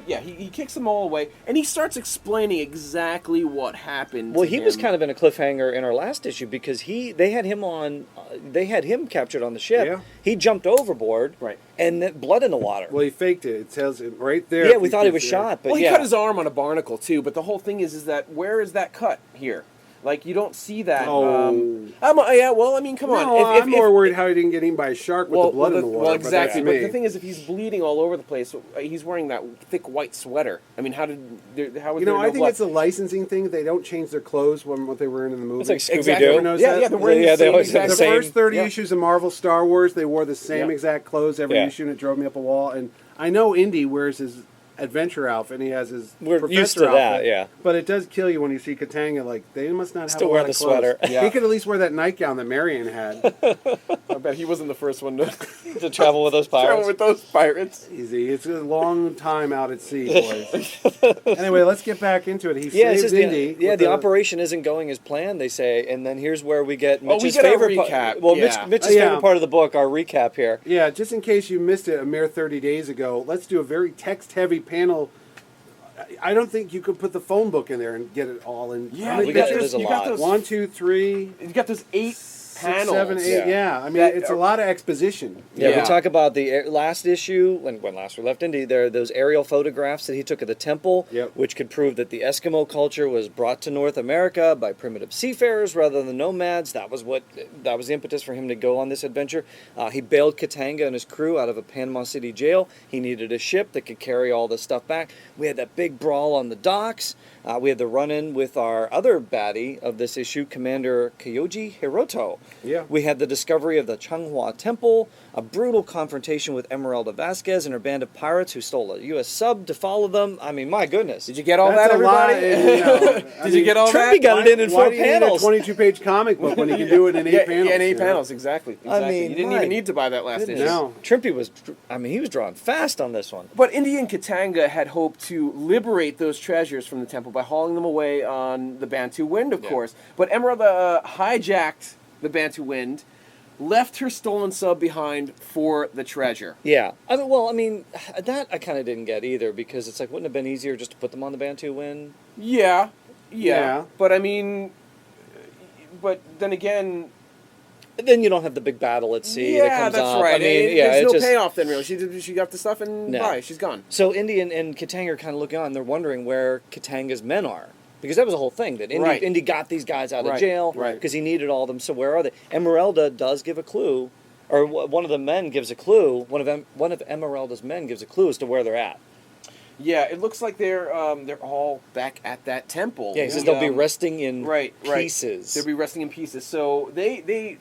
he kicks them all away, and he starts explaining exactly what happened. Well, he was kind of in a cliffhanger in our last issue because they had him captured on the ship. Yeah. He jumped overboard. Right. And blood in the water. Well, he faked it. It tells it right there. Yeah, we thought he was shot, but he cut his arm on a barnacle too. But the whole thing is that where is that cut here? Like, you don't see that. Oh. Well, I mean, come on. I'm more worried how he didn't get eaten by a shark with the blood in the water. Well, exactly. But the thing is, if he's bleeding all over the place, he's wearing that thick white sweater. I mean, how was there no I think blood? it's a licensing thing. They don't change their clothes from what they were in the movie. It's like Scooby-Doo. They're wearing the first 30 issues of Marvel Star Wars, they wore the same exact clothes every issue, and it drove me up a wall. And I know Indy wears his adventure outfit, and he has his We're used to that, yeah. But it does kill you when you see Katanga. Like, they must not have Still a lot wearing of the clothes. sweater. He could at least wear that nightgown that Marion had. I bet he wasn't the first one to travel with those pirates. Easy. It's a long time out at sea, boys. Anyway, let's get back into it. He saves Indy. The operation isn't going as planned, they say, and then here's where we get Mitch's we get favorite recap. Mitch's favorite part of the book, our recap here. Yeah, just in case you missed it a mere 30 days ago, let's do a very text-heavy panel. I don't think you could put the phone book in there and get it all in. Yeah, you got those 1, 2, 3. You got those 8 panels. 7, 8. Yeah, I mean, it's a lot of exposition. Yeah, we talk about the last issue, when last we left Indy, there are those aerial photographs that he took of the temple, which could prove that the Eskimo culture was brought to North America by primitive seafarers rather than nomads. That was the impetus for him to go on this adventure. He bailed Katanga and his crew out of a Panama City jail. He needed a ship that could carry all this stuff back. We had that big brawl on the docks. We had the run-in with our other baddie of this issue, Commander Kyoji Hiroto. Yeah. We had the discovery of the Changhua Temple, a brutal confrontation with Emeralda Vasquez and her band of pirates who stole a U.S. sub to follow them. I mean, my goodness. Did you get all that, everybody? Did you get all that? Trimpe got it in 4 panels. Why do you need a 22-page comic book when you can do it in 8 panels? Yeah, in 8 panels, exactly. I mean, you didn't even need to buy that last issue. No. Trimpe he was drawing fast on this one. But Indy and Katanga had hoped to liberate those treasures from the temple by hauling them away on the Bantu Wind, of course. But Emeralda hijacked the Bantu Wind, left her stolen sub behind for the treasure. Yeah. I mean, that I kind of didn't get either, because it's like, wouldn't it have been easier just to put them on the Bantu Wind? Yeah. But I mean, but then again... Then you don't have the big battle at sea that comes that's up. right. I mean, there's no payoff then, really. She got the stuff and bye, she's gone. So Indy and Katanga are kind of looking on, they're wondering where Katanga's men are. Because that was the whole thing, that Indy got these guys out of jail because he needed all of them, so where are they? Emeralda does give a clue, or one of the men gives a clue, one of Emeralda's men gives a clue as to where they're at. Yeah, it looks like they're all back at that temple. Yeah, he says they'll be resting in pieces. They'll be resting in pieces. So they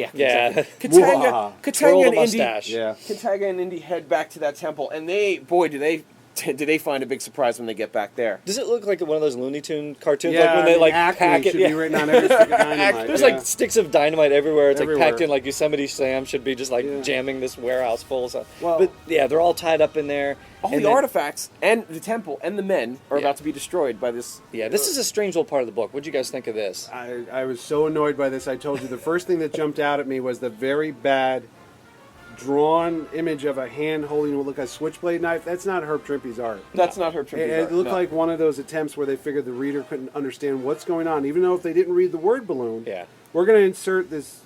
yeah. Katanga and Indy, yeah. Katanga and Indy head back to that temple, and do they find a big surprise when they get back there? Does it look like one of those Looney Tune cartoons? Yeah, like when they pack it. Should be written on every stick of dynamite. There's like sticks of dynamite everywhere. It's like packed in, like Yosemite Sam should be just like jamming this warehouse full of stuff. Well, but yeah, they're all tied up in there. All the artifacts and the temple and the men are about to be destroyed by this. Yeah, this is a strange little part of the book. What do you guys think of this? I was so annoyed by this. I told you the first thing that jumped out at me was the very bad drawn image of a hand holding what looked like a switchblade knife. That's not Herb Trimpe's art. That's not Herb Trimpe's art. It looked like one of those attempts where they figured the reader couldn't understand what's going on, even though if they didn't read the word balloon. Yeah. We're going to insert this.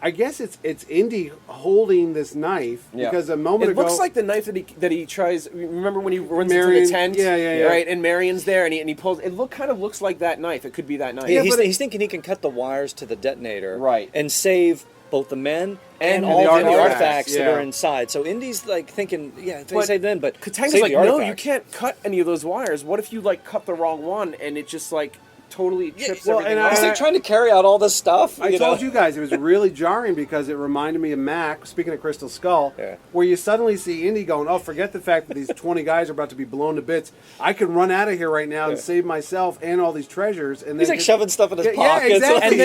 I guess it's Indy holding this knife because a moment ago it looks like the knife that he tries. Remember when he runs Marion, into the tent? Yeah. Right, and Marion's there, and he pulls. It kind of looks like that knife. It could be that knife. Yeah, he's thinking he can cut the wires to the detonator, right, and save both the men And all the the artifacts, artifacts that yeah. are inside. So Indy's like thinking, yeah, they But save them, but Katanga's save like, the no, you artifacts. can't cut any of those wires. What if you like cut the wrong one and it just like totally trips well, everything and off? He's like trying to carry out all this stuff. I told you guys it was really jarring because it reminded me of Mac, speaking of Crystal Skull, where you suddenly see Indy going, oh, forget the fact that these 20 guys are about to be blown to bits. I can run out of here right now and save myself and all these treasures. And He's then like shoving stuff in his yeah, pockets. Yeah, exactly.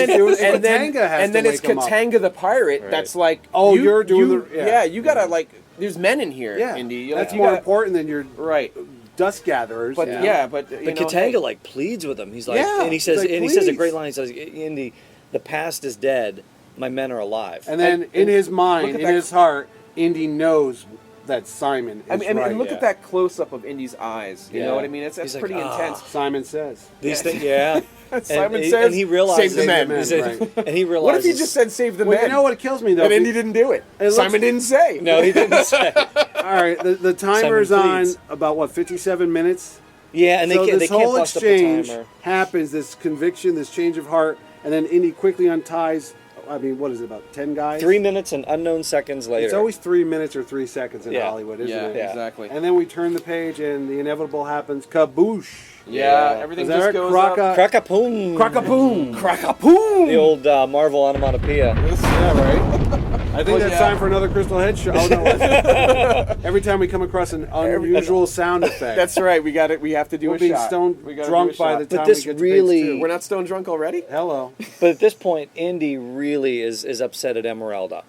and then it's wake him up. Katanga the pirate. That's like, oh, you're doing yeah, you gotta like. There's men in here, Yeah, Indy. that's you more gotta- important than your right. dust gatherers. But but But Katanga like pleads with him. He's like, Yeah, and he says, he's like, and he says a "Please." great line. He says, "Indy, the past is dead. My men are alive." And then in his mind, look at in that- his heart, Indy knows that Simon is I mean, right. and look at that close up of Indy's eyes. You know what I mean? That's He's like, pretty intense. Simon says. These things, yeah. Simon and says, and he realizes, save the men. he said- right. and he realizes. What if he just said save the Well, men? you know what kills me though? And Indy didn't do it. Simon didn't say. No, he didn't say. All right, the timer's Simon on pleads. about what 57 minutes. Yeah, and so they this can't whole bust up the exchange timer. happens, this conviction, this change of heart, and then Indy quickly unties. I mean, what is it, about 10 guys? 3 minutes and unknown seconds later. It's always 3 minutes or 3 seconds in Yeah. Hollywood, isn't it? Yeah, exactly. And then we turn the page, and the inevitable happens. Kaboosh! Yeah, everything Is that just right? goes up. Crackapoom. Crackapoom! Crackapoom! The old Marvel onomatopoeia. Yeah, right. I think that's time for another Crystal Head show. Oh, no, every time we come across an unusual sound effect. That's right. We got it. We have to do We'll a be shot. stone We gotta drunk do a by shot. the But time this we get really- to page 2. We're not stone drunk already. Hello. But at this point, Indy really is upset at Emeralda,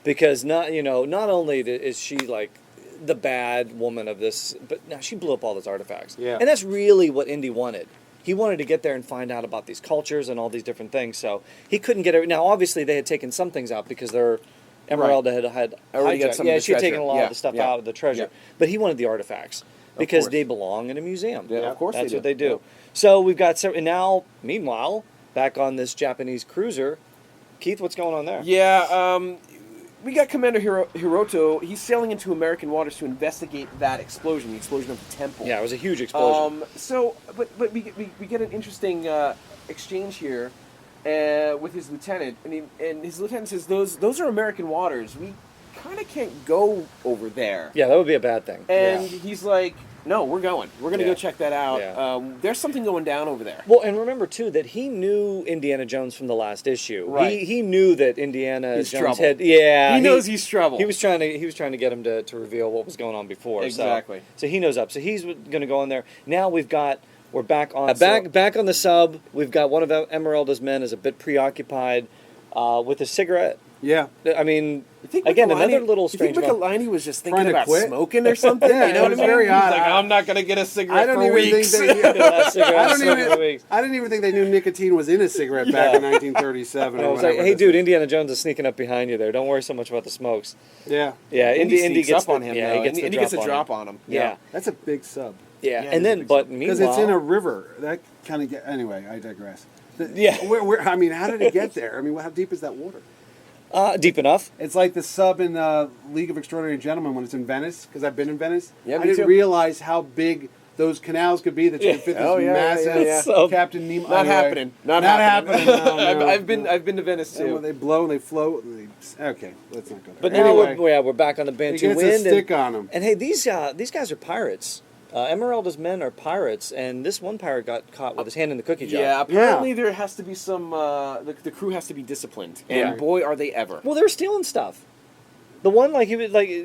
because not only is she like the bad woman of this, but now she blew up all those artifacts. Yeah. And that's really what Indy wanted. He wanted to get there and find out about these cultures and all these different things. So he couldn't get it. Now, obviously, they had taken some things out because Emeralda had Already got hijacked. some of Yeah, the she had treasure. taken a lot of the stuff out of the treasure. Yeah. But he wanted the artifacts because course. they belong in a museum. Yeah, of course That's they what do. they do. Yeah. So we've got and now, meanwhile, back on this Japanese cruiser, Keith, what's going on there? Yeah, we got Commander Hiroto. He's sailing into American waters to investigate that explosion, the explosion of the temple. Yeah, it was a huge explosion. But we get an interesting exchange here with his lieutenant, and his lieutenant says those are American waters. We kind of can't go over there. Yeah, that would be a bad thing. And he's like, no, we're going. We're going to Yeah. go check that out. Yeah. There's something going down over there. Well, and remember too that he knew Indiana Jones from the last issue. Right. He knew that Indiana He's Jones trouble. had. Yeah, He knows he's trouble. He was trying to get him to reveal what was going on before. Exactly. So he knows up. So he's going to go in there. Now we're back on back on the sub. We've got one of Emeralda's men is a bit preoccupied with a cigarette. Yeah. I mean, think again, Michelini- another little You strange. think Michelini was just thinking Trying to about quit? smoking or something? Yeah, you know it what I was mean? very odd. He's like, I'm not going to get a cigarette for weeks. I didn't even think they knew nicotine was in a cigarette back in 1937. I or was like, whatever hey, this dude, is. Indiana Jones is sneaking up behind you there. Don't worry so much about the smokes. Yeah. Yeah, Indy sneaks gets up on him, Yeah, though, he gets and the he gets a drop drop on on him. Yeah. That's a big sub. Yeah, Yeah, and then, but meanwhile, Because it's in a river. That kind of anyway, I digress. Yeah. I mean, how did it get there? I mean, how deep is that water? deep enough. It's like the sub in League of Extraordinary Gentlemen when it's in Venice, because I've been in Venice. Yeah, I me didn't too. realize how big those canals could be that you could fit this massive Captain Nemo. Not anyway. happening. Not happening. No. I've been to Venice And too. when they blow and they float. And okay, let's not go there. But anyway, now we're back on the he Bantu gets wind. a stick on him. And hey, these guys are pirates. Emeralda's men are pirates, and this one pirate got caught with his hand in the cookie jar. Yeah, apparently there has to be some. The crew has to be disciplined, and Yeah. boy, are they ever. Well, they're stealing stuff. The one,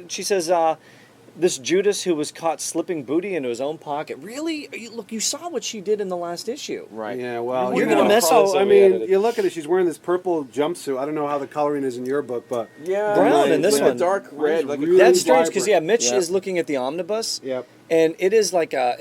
she says, this Judas who was caught slipping booty into his own pocket. Really? Look, you saw what she did in the last issue. Right. Yeah, well, You're gonna mess with us. I mean, you look at it. She's wearing this purple jumpsuit. I don't know how the coloring is in your book, but Yeah, brown in this like one. a dark red. Like really That's strange because vibrant. Mitch is looking at the omnibus. Yep. And it is like a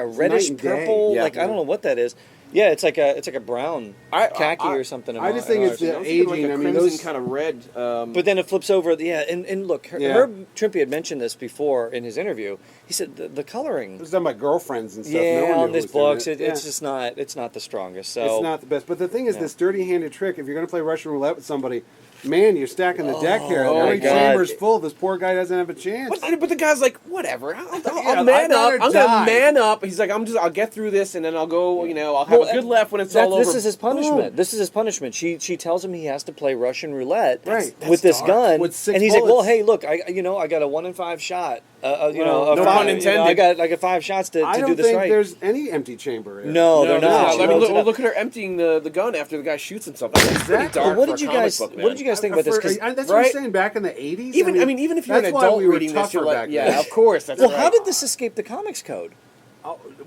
reddish and day. purple. Yeah. I don't know what that is. Yeah, it's like a brown khaki or something. I just think it's the aging. Like a I mean, crimson those kind of red. But then it flips over. Yeah, and look, Herb Trimpe had mentioned this before in his interview. He said the coloring. It was done by girlfriends and stuff. Yeah, no one knew on who these was doing books, it. it's just not. It's not the strongest. So it's not the best. But the thing is, Yeah. this dirty-handed trick. If you're going to play Russian roulette with somebody, man, you're stacking the deck here. Oh, Every my God. chamber's full. This poor guy doesn't have a chance. But the guy's like, whatever. I'll Yeah, man I'd up. rather I'm die. gonna man up. He's like, I'll get through this, and then I'll go. I'll have a good laugh when it's all over. This is his punishment. Boom. This is his punishment. She tells him he has to play Russian roulette Right. with this dark. gun, With 6 and he's like, "Well, bullets. hey, look, I got a 1 in 5 shot. Well, a no five, pun I got 5 shots to I do don't this think right." there's any empty chamber here. No, they're not. I mean, No, look at her emptying the gun after the guy shoots himself. That's pretty Exactly. dark What for did a you comic guys? book, man. What did you guys think about this? 'Cause- That's what I'm saying. Back in the 80s, Even if you're an that's why adult we were reading this, you're tougher like, back yeah, then. of course. That's well, right. how did this escape the comics code?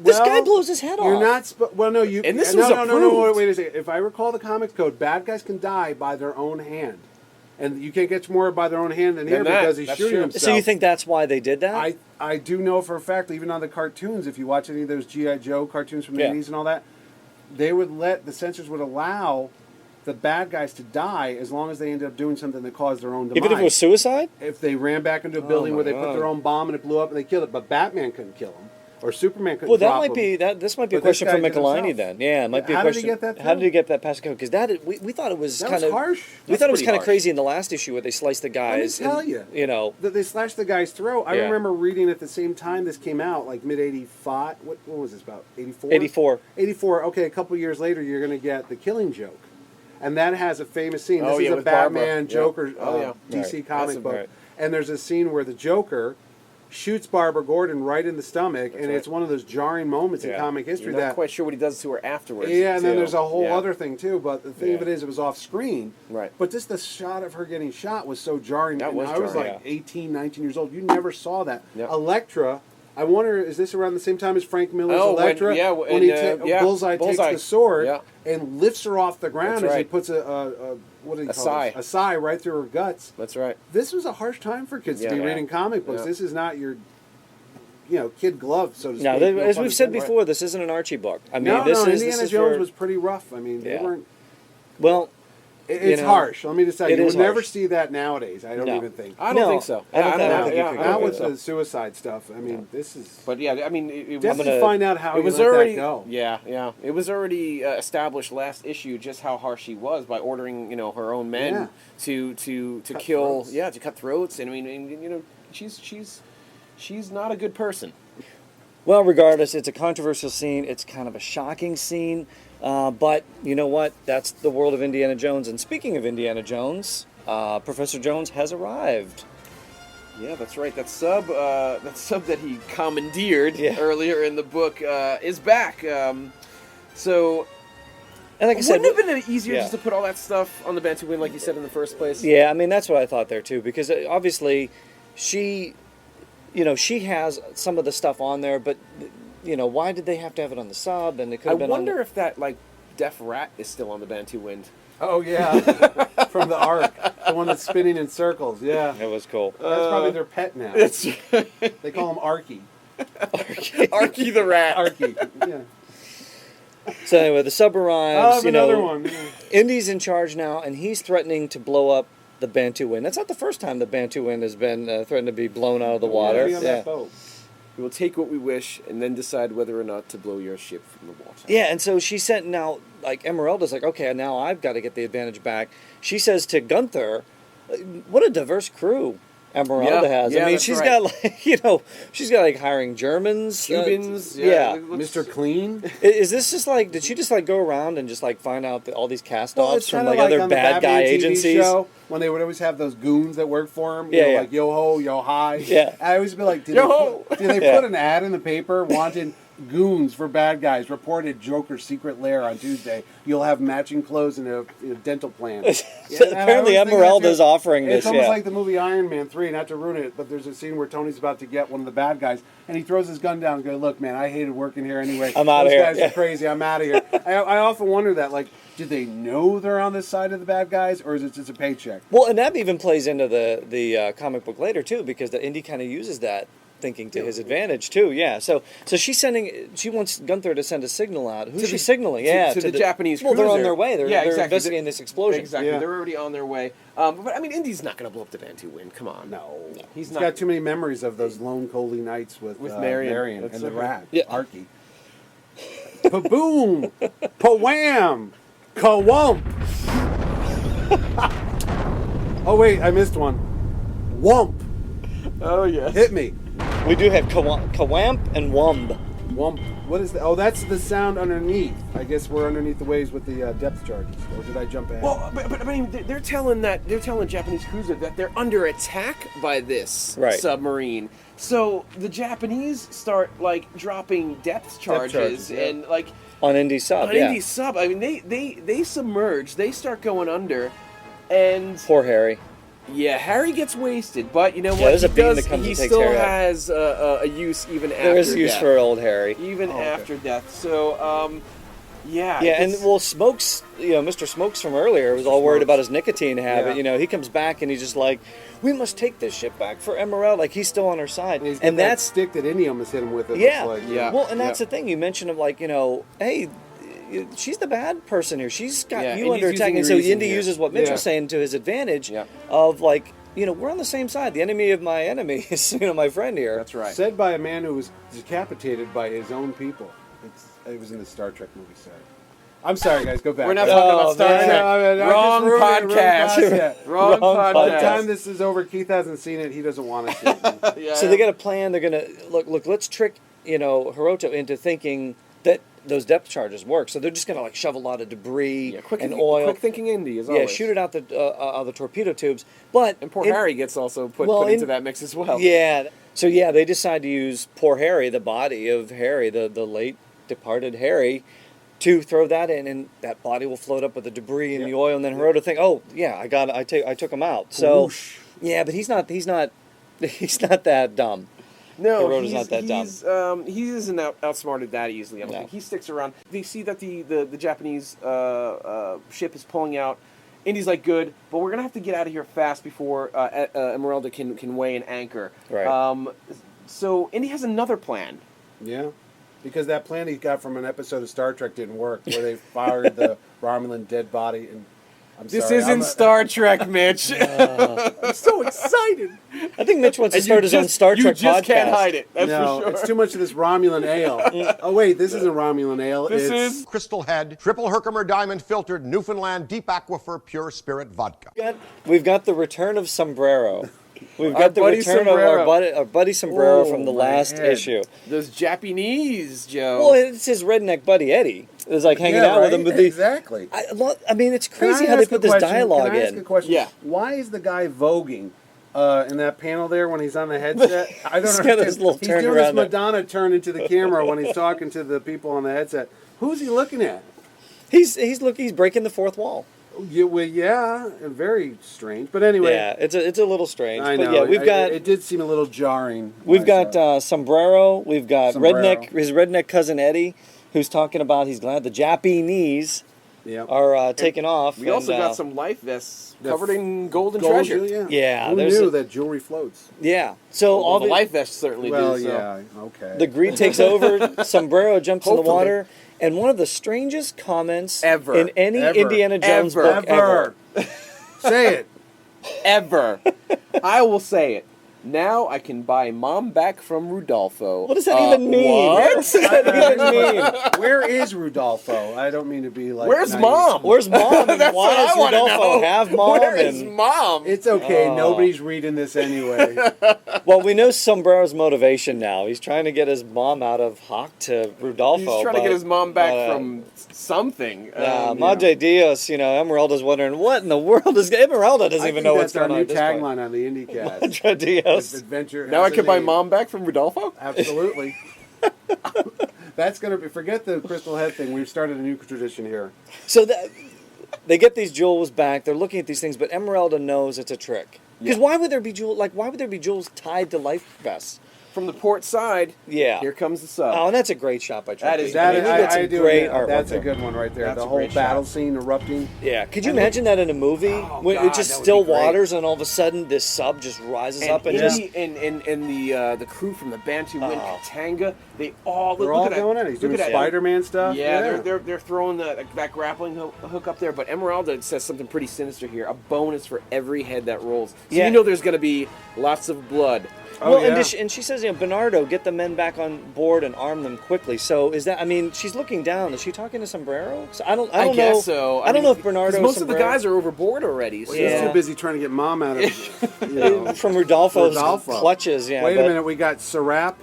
This guy blows his head You're off. not. Well, no, you. And this no, was no, approved. wait a second. If I recall the comics code, bad guys can die by their own hand, and you can't get more by their own hand than here because he's shooting himself. So you think that's why they did that? I do know for a fact, even on the cartoons, if you watch any of those G.I. Joe cartoons from the Yeah. 80s and all that, the censors would allow the bad guys to die as long as they ended up doing something that caused their own demise. Even if it was suicide? If they ran back into a building my where they put God. their own bomb and it blew up and they killed it, but Batman couldn't kill him. Or Superman couldn't Well, that drop might him. be that. This might be a But this question for guy did Michelini himself. then. Yeah, it might be a How did he question. get that How did through? he get that past the code? Because we thought it was That kind was of harsh. We That's thought it was pretty kind of harsh. crazy in the last issue where they sliced the guys. Let me tell and, you. That they slashed the guy's throat. I Yeah. remember reading at the same time this came out, like mid-85. What was this about? 84? 84. 84. Okay, a couple years later, you're going to get The Killing Joke. And that has a famous scene. Oh, This yeah, is a with Barbara. Batman, Yeah. Joker, Oh, yeah. DC Right. comic That's book. right. And there's a scene where the Joker shoots Barbara Gordon right in the stomach, and right. it's one of those jarring moments in Yeah. comic history You're not that... quite sure what he does to her afterwards. Yeah, and then too. there's a whole Yeah. other thing too. But the thing of it is, it was off screen. Right. But just the shot of her getting shot was so jarring. That and was I was jarring. like 18, 19 years old. You never saw that. Yep. Elektra. I wonder, is this around the same time as Frank Miller's Oh, when- Elektra? yeah, when he yeah, Bullseye takes Bullseye. the sword Yeah. and lifts her off the ground That's as he right. puts a what do you A call sigh. it? A sigh right through her guts. That's right. This was a harsh time for kids Yeah. to be Yeah. reading comic books. Yeah. This is not your, kid glove, so to speak. No, No as pun we've said intended. before, this isn't an Archie book. I mean, No, this is Indiana this is Jones for, was pretty rough. I mean, they Yeah. weren't. well. It's know, harsh. Let me just tell you, it you is would never harsh. see that nowadays. I don't No. even think. I don't No, think so. I don't think- Now, think you could now go with with the suicide stuff, I mean, this is. But yeah, I mean, it was Definitely find out how it you was let already that go. Yeah. It was already established last issue just how harsh she was by ordering her own men Yeah. to Cut kill throats. to cut throats, and I mean she's not a good person. Well, regardless, it's a controversial scene. It's kind of a shocking scene. But you know what? That's the world of Indiana Jones. And speaking of Indiana Jones, Professor Jones has arrived. Yeah, that's right. That sub that he commandeered earlier in the book is back. So, and like I said, wouldn't it have been easier yeah. just to put all that stuff on the Bantu win, like you said in the first place? Yeah, I mean, that's what I thought there, too. Because obviously, she has some of the stuff on there, but, why did they have to have it on the sub? And it could I have been wonder on if that deaf rat is still on the Bantu wind. Oh yeah, from the Ark, the one that's spinning in circles. Yeah, It was cool. that's probably their pet now. It's They call him Arky. Arky the rat. Arky. Yeah. So anyway, the sub arrives. Another one. Yeah. Indy's in charge now, and he's threatening to blow up the Bantu wind. That's not the first time the Bantu wind has been threatened to be blown out of the water. Be on that boat. We will take what we wish and then decide whether or not to blow your ship from the water. Yeah, and so she sent now, Emeralda's like, okay, now I've got to get the advantage back. She says to Gunther, what a diverse crew Emeralda has. Yeah, I mean, that's she's right. got she's got hiring Germans. Cubans. Yeah. Mr. Clean. Is this just did she just go around and just find out all these cast-offs it's from kinda other on the bad guy Batman TV agencies? show, when they would always have those goons that work for him. Yeah, yeah. Like yo ho, yo hi. Yeah. I always be like, did Yo-ho! they Yeah. put an ad in the paper wanting goons for bad guys? Reported Joker's secret lair on Tuesday. You'll have matching clothes and a dental plan. So apparently Emeralda's offering this. It's almost Yeah. like the movie Iron Man 3, not to ruin it, but there's a scene where Tony's about to get one of the bad guys, and he throws his gun down and goes, look, man, I hated working here anyway. I'm outta Those here." guys Yeah. are crazy. I'm out of here. I often wonder that, do they know they're on this side of the bad guys, or is it just a paycheck? Well, and that even plays into the comic book later too, because the Indy kind of uses that thinking to his advantage too. Yeah. So she wants Gunther to send a signal out. Who's she signaling? To the Japanese cruiser. Well, they're on their way. They're exactly. investigating this explosion. Exactly. Yeah. They're already on their way. But I mean, Indy's not going to blow up the Bantu wind. Come on. No. He's not. Got too many memories of those lone coldy nights with Marion and the rat, Arky. Pa-boom! Pa-wham! Ka-wump! Oh, wait, I missed one. Wump! Oh, yes. Hit me. We do have ka-wamp and wump. Wump. What is that? Oh, that's the sound underneath. I guess we're underneath the waves with the depth charges. Or did I jump ahead? Well, but I mean, they're telling Japanese cruiser that they're under attack by this submarine. So the Japanese start like dropping depth charges and like on Indy sub. Indy sub. I mean, they submerge. They start going under, and poor Harry. Yeah, Harry gets wasted, but you know what? There's a beam that comes he and takes still Harry out. has a use even after death. There is use for old Harry. Even after death. So, yeah. Yeah, and Smokes, Mr. Smokes from earlier was all worried about his nicotine habit. Yeah. He comes back and he's just like, we must take this ship back for Emeralda. Like, he's still on her side. And, that's that stick that Indy almost hit him with. Well, and that's the thing. You mentioned of like, hey, she's the bad person here. She's got you under attack. And so Indy uses what Mitch was saying to his advantage of like, we're on the same side. The enemy of my enemy is, my friend here. That's right. Said by a man who was decapitated by his own people. It was in the Star Trek movie set. I'm sorry, guys. Go back. We're not talking about Star Trek. Wrong podcast. Wrong podcast. By the time this is over, Keith hasn't seen it. He doesn't want to see it. So they got a plan. They're going to, look, let's trick, Hiroto into thinking that those depth charges work. So they're just going to like shove a lot of debris and oil. Quick thinking Indy is always. Yeah, shoot it out the torpedo tubes. But and poor Harry gets also put into that mix as well. Yeah. So they decide to use poor Harry, the body of Harry, the late departed Harry, to throw that in, and that body will float up with the debris and the oil, and then Hiroto think, oh yeah, I took him out. So yeah, but he's not that dumb. No, Hiroto's not that dumb. He isn't outsmarted that easily. I don't think he sticks around. They see that the Japanese ship is pulling out. Indy's like, good, but we're gonna have to get out of here fast before Emeralda can weigh an anchor. Right. So Indy has another plan. Yeah. Because that plan he got from an episode of Star Trek didn't work, where they fired the Romulan dead body. And this isn't Star Trek, Mitch. I'm so excited. I think Mitch wants to start his own Star Trek podcast. You just can't hide it. That's for sure. It's too much of this Romulan ale. Oh wait, this isn't Romulan ale. This is Crystal Head, triple Herkimer diamond filtered Newfoundland deep aquifer pure spirit vodka. We've got the return of Sombrero. We've got the return of our buddy Sombrero from the last issue. Those Japanese, Joe. Well, it's his redneck buddy Eddie. It was like hanging out with him. Exactly. I mean, it's crazy how they put this dialogue Can I ask a question? Yeah. Why is the guy voguing in that panel there when he's on the headset? I don't understand. He's doing this Madonna turn into the camera when he's talking to the people on the headset. Who's he looking at? He's breaking the fourth wall. Yeah, very strange. But anyway, yeah, it's a little strange. I know. But yeah, it did seem a little jarring. We've got Sombrero. We've got his redneck cousin Eddie, who's talking about he's glad the Japanese are taking off. We also got some life vests covered in gold and treasure. Yeah, who knew that jewelry floats? Yeah, so all the life vests certainly do. Well, yeah, okay. The greed takes over. Sombrero jumps in the water. And one of the strangest comments in any Indiana Jones book ever. Say it. Ever. I will say it. Now I can buy Mom back from Rudolfo. What does that even mean? What does that even mean? Where is Rudolfo? I don't mean to be like... Where's Mom? Where's Mom? And That's why does Rudolfo have Mom? Where is Mom? It's okay. Nobody's reading this anyway. Well, we know Sombrero's motivation now. He's trying to get his mom out of Hawk to Rudolfo. He's trying to get his mom back from something. Madre Dios, Emeralda's wondering, what in the world is... Emeralda doesn't even know what's going on. That's our new tagline on the IndyCast. Madre Dios. Adventure. Now I can buy Mom back from Rudolfo? Absolutely. That's going to be... Forget the crystal head thing. We've started a new tradition here. So they get these jewels back. They're looking at these things, but Emeralda knows it's a trick. Because why would there be jewels tied to life vests? from the port side. Yeah. Here comes the sub. Oh, and that's a great shot by Trimpe. That is. I do. Great Yeah, artwork that's a there. good one right there. That's the a whole great battle shot. scene erupting. Yeah, could you imagine that in a movie? When God, it's just that would still be great. waters, and all of a sudden this sub just rises up and just. And the crew from the Bantu in Katanga, they're all going at it. He's doing Spider-Man stuff. Yeah, they're throwing that grappling hook up there. But Emeralda says something pretty sinister here. A bonus for every head that rolls. So Yeah. you know there's going to be lots of blood. Well, and she says, Bernardo, get the men back on board and arm them quickly. So is that? I mean, she's looking down. Is she talking to Sombrero? So I don't know. Guess so. I don't know if Bernardo. Most of the guys are overboard already. So. Well, he's too busy trying to get Mom out of from Rodolfo's clutches. Yeah. Wait a minute. We got Serap,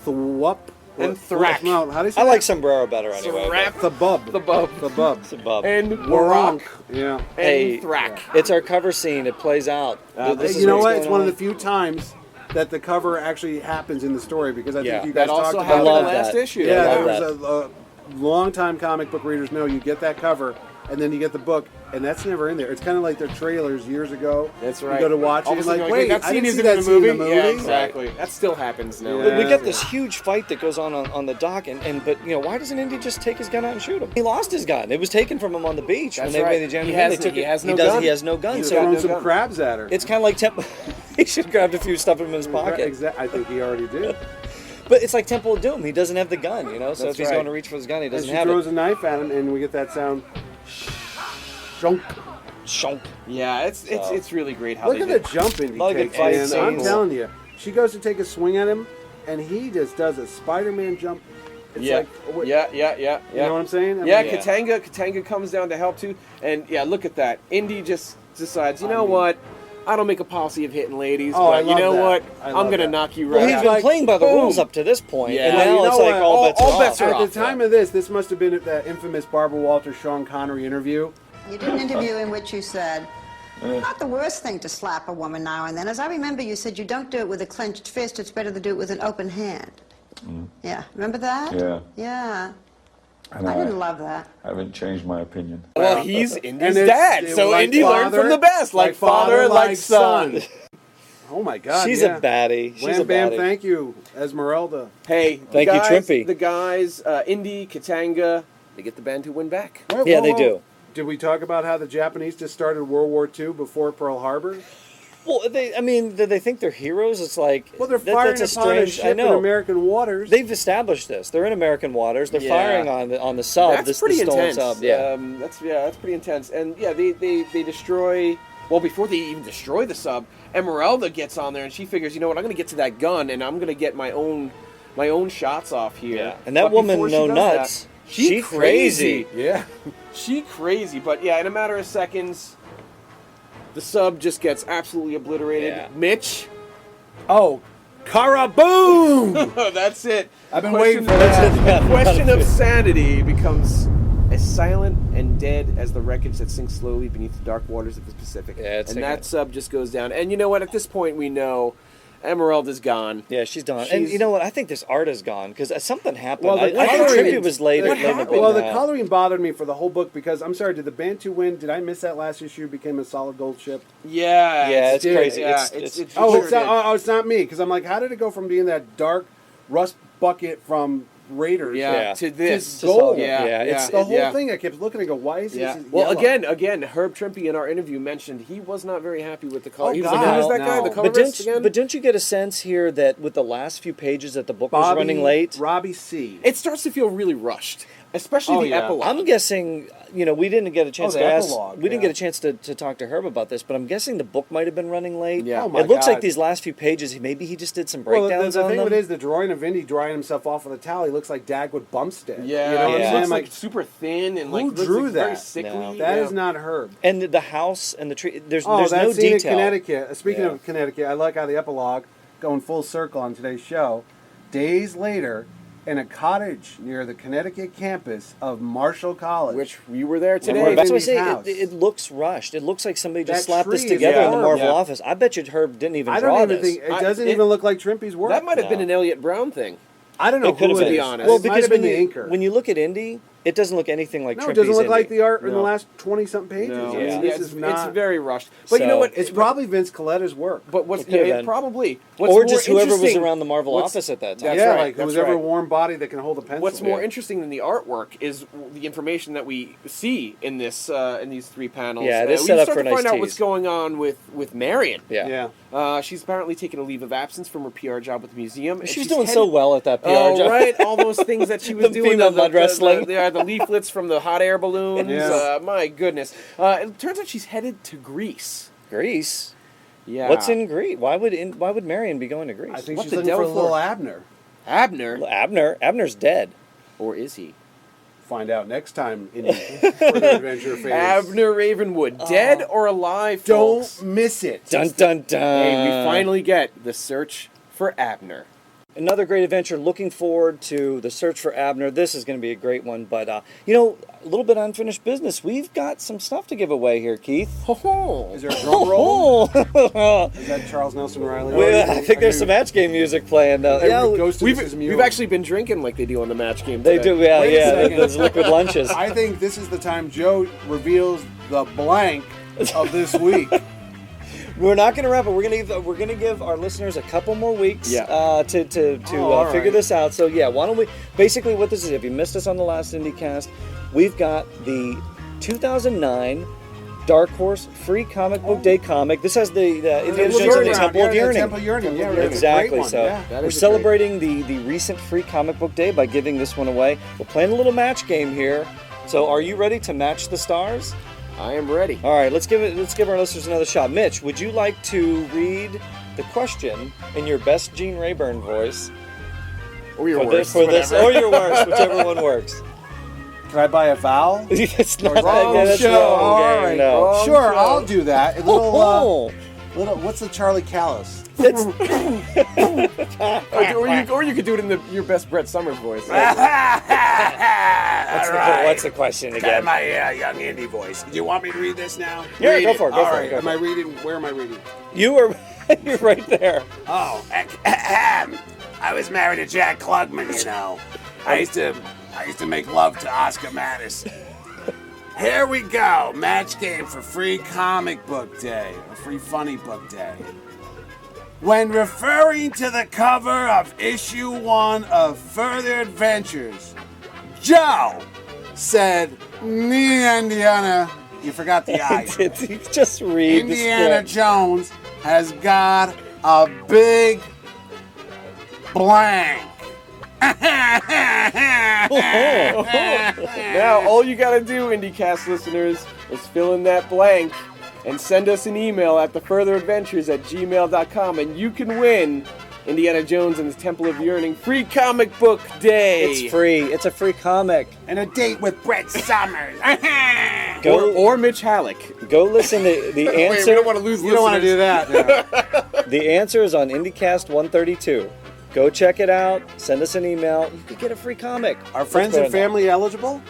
Thwup, and Thrak. No, how do you say I that? like Sombrero better anyway. Serap, the bub, the bub, and Waronk. Yeah. And Thrak. It's our cover scene. It plays out. You know what? It's one of the few times that the cover actually happens in the story, because I think you guys that also talked happened about in the last issue. Yeah, there was a long-time comic book readers know you get that cover and then you get the book, and that's never in there. It's kind of like their trailers years ago. That's right. You go to watch it, and like, wait, that I scene didn't see isn't that in scene in the movie. Yeah, exactly. That still happens now. But we get this huge fight that goes on the dock, but why doesn't Indy just take his gun out and shoot him? He lost his gun. It was taken from him on the beach That's when they right. made the jam. He has no gun. He has no gun. He's So throwing some crabs at her. it's kind of like he should have grabbed a few, stuffed them in his pocket. Exactly. I think he already did. But it's like Temple of Doom. He doesn't have the gun, So That's if he's right. going to reach for his gun, he doesn't and she have throws it. a knife at him, and we get that sound. Shunk. Shunk. Yeah, it's really great how Look they at did. the jumping. Lot of good fight I'm scenes. telling you, she goes to take a swing at him, and he just does a Spider-Man jump. It's Yeah. like, Yeah. You know what I'm saying? I Yeah, mean, Katanga comes down to help too, and look at that. Indy just decides, what? I don't make a policy of hitting ladies, Oh, I but you love know that. what? I I'm love gonna that. knock you Well, right he's out. been playing by the Boom. rules up to this point, Yeah. and Well, now you it's know like what? all bets are all off. bets are At the off. time of this must have been that infamous Barbara Walters Sean Connery interview. You did an interview in which you said, not the worst thing to slap a woman now and then. As I remember, you said you don't do it with a clenched fist, it's better to do it with an open hand. Yeah, remember that? Yeah. Yeah. And I didn't love that. I haven't changed my opinion. Well, he's Indy's And dad, it's so like Indy learned father, from the best, like father, like son. Oh my God! She's yeah. a baddie. She's Wham a bam! baddie. Thank you, Esmeralda. Hey, Thank you, Trimpe. The guys, Indy, Katanga, they get the Bantu win back. Wait, Yeah, whoa, they whoa. do. Did we talk about how the Japanese just started World War II before Pearl Harbor? Well, do they think they're heroes? It's like Well, they're firing that's upon a strange. ship I in know. American waters. They've established this. They're in American waters. They're Yeah. firing on the sub. That's this pretty the stolen intense. sub. Yeah. That's pretty intense. And yeah, they destroy. Well, before they even destroy the sub, Emeralda gets on there and she figures, you know what, I'm going to get to that gun and I'm going to get my own shots off here. Yeah. And that But woman, before she no does nuts. that, She crazy. Yeah. She crazy. But yeah, in a matter of seconds, the sub just gets absolutely obliterated. Yeah. Mitch. Oh, Karaboom! That's it. I've been Question- waiting for that. The question of sanity becomes as silent and dead as the wreckage that sinks slowly beneath the dark waters of the Pacific. Yeah, it's and like that sub just goes down. And you know what? At this point, we know Emeralda's gone. Yeah, she's done. And you know what? I think this art is gone because something happened. Well, I think Trimpe was late. Well, the coloring bothered me for the whole book because, I'm sorry, did the Bantu win? Did I miss that last issue? Became a solid gold ship? Yeah. Yeah, it's crazy. Yeah, It's it's not me, because I'm like, how did it go from being that dark rust bucket from Raiders to this to gold? It's the whole thing. I kept looking and go, why is this Well, yellow? again, Herb Trimpe in our interview mentioned he was not very happy with the color. Oh, he was like, who's that guy? The colorist again? But don't you get a sense here that with the last few pages that the book was running late? Robbie C. It starts to feel really rushed, especially the epilogue. I'm guessing, we didn't get a chance the to ask. epilogue, We didn't get a chance to talk to Herb about this, but I'm guessing the book might have been running late. Yeah. Oh my it looks God. like these last few pages, maybe he just did some Well, breakdowns the on thing them. of it is, the drawing of Indy drying himself off with a towel, he looks like Dagwood Bumstead. Yeah, You know what he I'm looks saying? like super thin and who like looks drew like that? very sickly. No. That is not Herb. And the house and the tree. There's Oh, that no scene detail. in Connecticut. Speaking of Connecticut, I like how the epilogue, going full circle on today's show, days later, in a cottage near the Connecticut campus of Marshall College. Which we were there And today. we're That's why I Indy's say house. it looks rushed. It looks like somebody just That slapped this tree is together in the horrible. Marvel office. I bet you Herb didn't even I draw don't even this. think, it doesn't even look like Trimpe's work. That might have been an Elliot Brown thing. I don't know It could who have it been. is. To be honest. Well, It might because have been the inker. when you look at Indy, It doesn't look anything like No, Trimpe's it doesn't look like Indy. the art in the last 20-something pages. No. I mean, Yeah. this it's, is not... it's very rushed. But you know what? It's probably Vince Coletta's work. But what's It could've been. probably what's Or more just whoever was interesting- around the Marvel what's- office at that time. That's yeah, right, like that's whoever right. warm body that can hold a pencil. What's more interesting than the artwork is the information that we see in this in these 3 panels. Yeah, this we set up start for a to nice find out tease. what's going on with Marion. Yeah. She's apparently taken a leave of absence from her PR job with the museum. and She was she's doing so well at that PR Oh, job. right, all those things that she was The doing. female mud wrestling. The leaflets from the hot air balloons. Yeah. My goodness. It turns out she's headed to Greece. Greece? Yeah. What's in Greece? Why would Marion be going to Greece? I think What she's the looking for a devil little for? Abner. Abner? Abner's dead. Or is he? Find out next time in Further Adventure phase. Abner Ravenwood, dead or alive, Don't folks? miss it. Dun dun dun. Hey, we finally get the search for Abner. Another great adventure. Looking forward to the search for Abner. This is going to be a great one. But, a little bit of unfinished business. We've got some stuff to give away here, Keith. Is there a drum roll? Is that Charles Nelson Riley? I think there's some match game music playing. We've actually been drinking like they do on the match game They today. do, yeah, Wait a yeah. second. Those liquid lunches. I think this is the time Joe reveals the blank of this week. We're not going to wrap it. We're going to give our listeners a couple more weeks to all figure right. this out. So yeah, why don't we? Basically, what this is, if you missed us on the last IndyCast, we've got the 2009 Dark Horse Free Comic Book Day comic. This has the Indiana Jones and the Temple of Yearning. Temple of Yearning, yeah, right. Exactly. Great one, So yeah. we're celebrating the recent Free Comic Book Day by giving this one away. We're playing a little match game here. So are you ready to match the stars? I am ready. All right, let's give our listeners another shot. Mitch, would you like to read the question in your best Gene Rayburn voice? Or your worst. Or your worst, whichever one works. Can I buy a vowel? It's not Wrong that's show. wrong All game, right. no. Wrong sure, show. I'll do that. A little, what's the Charlie Callis? Or you could do it in your best Brett Summers voice. What's the question again? My young indie voice. Do you want me to read this now? Yeah, Read go for it. Go All for right. it. Go Am for I it. reading? Where am I reading? You're right there. Oh, I was married to Jack Klugman, you know. I used to make love to Oscar Mattis. Here we go. Match game for Free Comic Book Day, or Free Funny Book Day. When referring to the cover of issue 1 of Further Adventures, Joe said, Indiana, you forgot the I. Just read Indiana the script. Jones has got a big blank. Now, all you gotta do, IndyCast listeners, is fill in that blank and send us an email at thefurtheradventures@gmail.com, and you can win Indiana Jones and the Temple of Yearning Free Comic Book Day. It's free. It's a free comic. And a date with Brett Summers. Or Mitch Hallock. Go listen to the Wait, answer. we don't want to lose You don't want to do that. The answer is on IndyCast 132. Go check it out. Send us an email. You could get a free comic. Are friends and family eligible?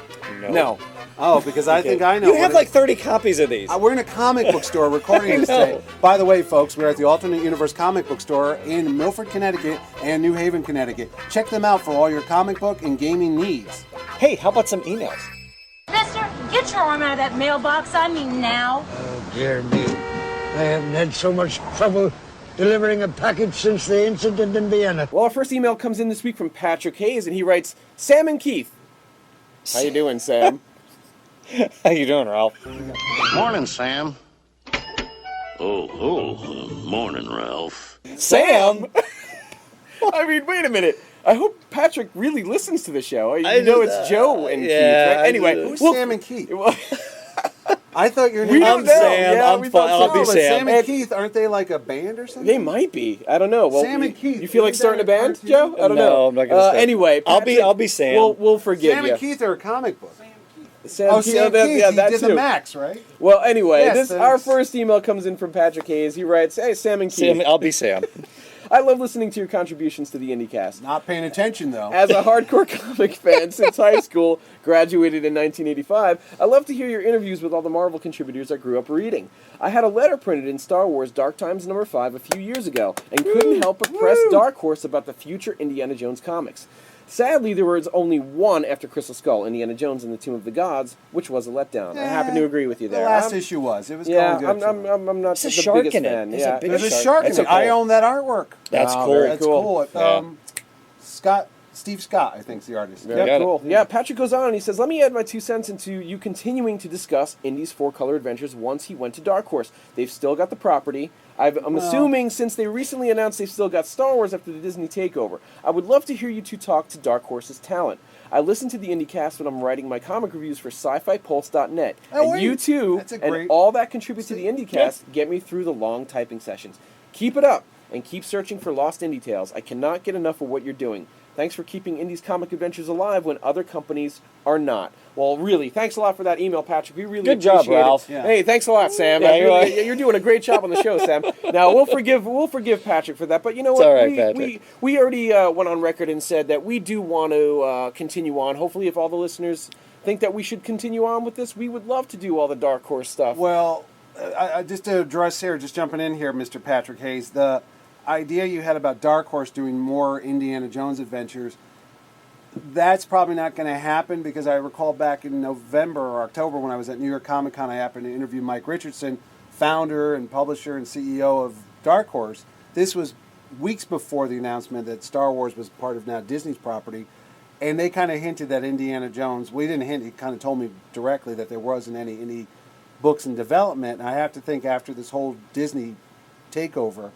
No. Oh, because I think I know. You what have it- like 30 copies of these. We're in a comic book store recording this I know. today. By the way, folks, we're at the Alternate Universe Comic Book Store in Milford, Connecticut and New Haven, Connecticut. Check them out for all your comic book and gaming needs. Hey, how about some emails? Mister, get your arm out of that mailbox. I mean now. Dear me, I haven't had so much trouble delivering a package since the incident in Vienna. Well, our first email comes in this week from Patrick Hayes, and he writes, Sam and Keith. How you doing, Sam? How you doing, Ralph? Morning, Sam. Morning, Ralph. Sam? I mean, wait a minute. I hope Patrick really listens to the show. You know it's Joe and Keith, right? Anyway, Who's Sam and Keith? I thought your We name don't was know. Sam. Yeah, I'm we fine. thought I'll so. be but Sam. Sam and Keith, aren't they like a band or something? They might be. I don't know. Well, Sam and Keith. You feel like Isn't starting a that a band, cartoon? Joe? I don't know. No, I'm not gonna start. Anyway, I'll be Sam. We'll forgive Sam you. and Keith are a comic book. Sam Oh, Keith, Sam that, Keith, yeah, he that did too. the Max, right? Well, anyway, Yes, our thanks. first email comes in from Patrick Hayes. He writes, "Hey, Sam and Keith. Sam, I'll be Sam. I love listening to your contributions to the IndyCast. Not paying attention, though. As a hardcore comic fan since high school, graduated in 1985, I love to hear your interviews with all the Marvel contributors I grew up reading. I had a letter printed in Star Wars Dark Times #5 a few years ago, and couldn't help but press Dark Horse about the future Indiana Jones comics. Sadly, there was only one after Crystal Skull, Indiana Jones and the Tomb of the Gods, which was a letdown. I happen to agree with you there. The last issue was. It was yeah, going good. I'm not There's a the shark biggest in it. fan. There's Yeah. a big There's a shark in it. I own that artwork. That's Oh, cool. very cool. Yeah. Steve Scott, I think, is the artist. Very cool. Yeah, Patrick goes on and he says, let me add my 2 cents into you continuing to discuss Indy's 4-color adventures once he went to Dark Horse. They've still got the property. I'm assuming since they recently announced they've still got Star Wars after the Disney takeover. I would love to hear you two talk to Dark Horse's talent. I listen to the IndyCast when I'm writing my comic reviews for SciFiPulse.net. Oh, and you two and all that contribute to the IndyCast get me through the long typing sessions. Keep it up and keep searching for lost Indy tales. I cannot get enough of what you're doing. Thanks for keeping Indy's comic adventures alive when other companies are not. Well, really, thanks a lot for that email, Patrick. We really Good job, appreciate Ralph. it. Yeah. Hey, thanks a lot, Sam. Yeah, You're doing a great job on the show, Sam. Now we'll forgive Patrick for that. But you know what? It's all right, Patrick. We already went on record and said that we do want to continue on. Hopefully, if all the listeners think that we should continue on with this, we would love to do all the Dark Horse stuff. Well, I just to address here, just jumping in here, Mr. Patrick Hayes, the idea you had about Dark Horse doing more Indiana Jones adventures, that's probably not going to happen because I recall back in November or October when I was at New York Comic Con, I happened to interview Mike Richardson, founder and publisher and CEO of Dark Horse. This was weeks before the announcement that Star Wars was part of now Disney's property, and they kind of hinted that Indiana Jones, well, he didn't hint, he kind of told me directly that there wasn't any indie books in development. And I have to think after this whole Disney takeover,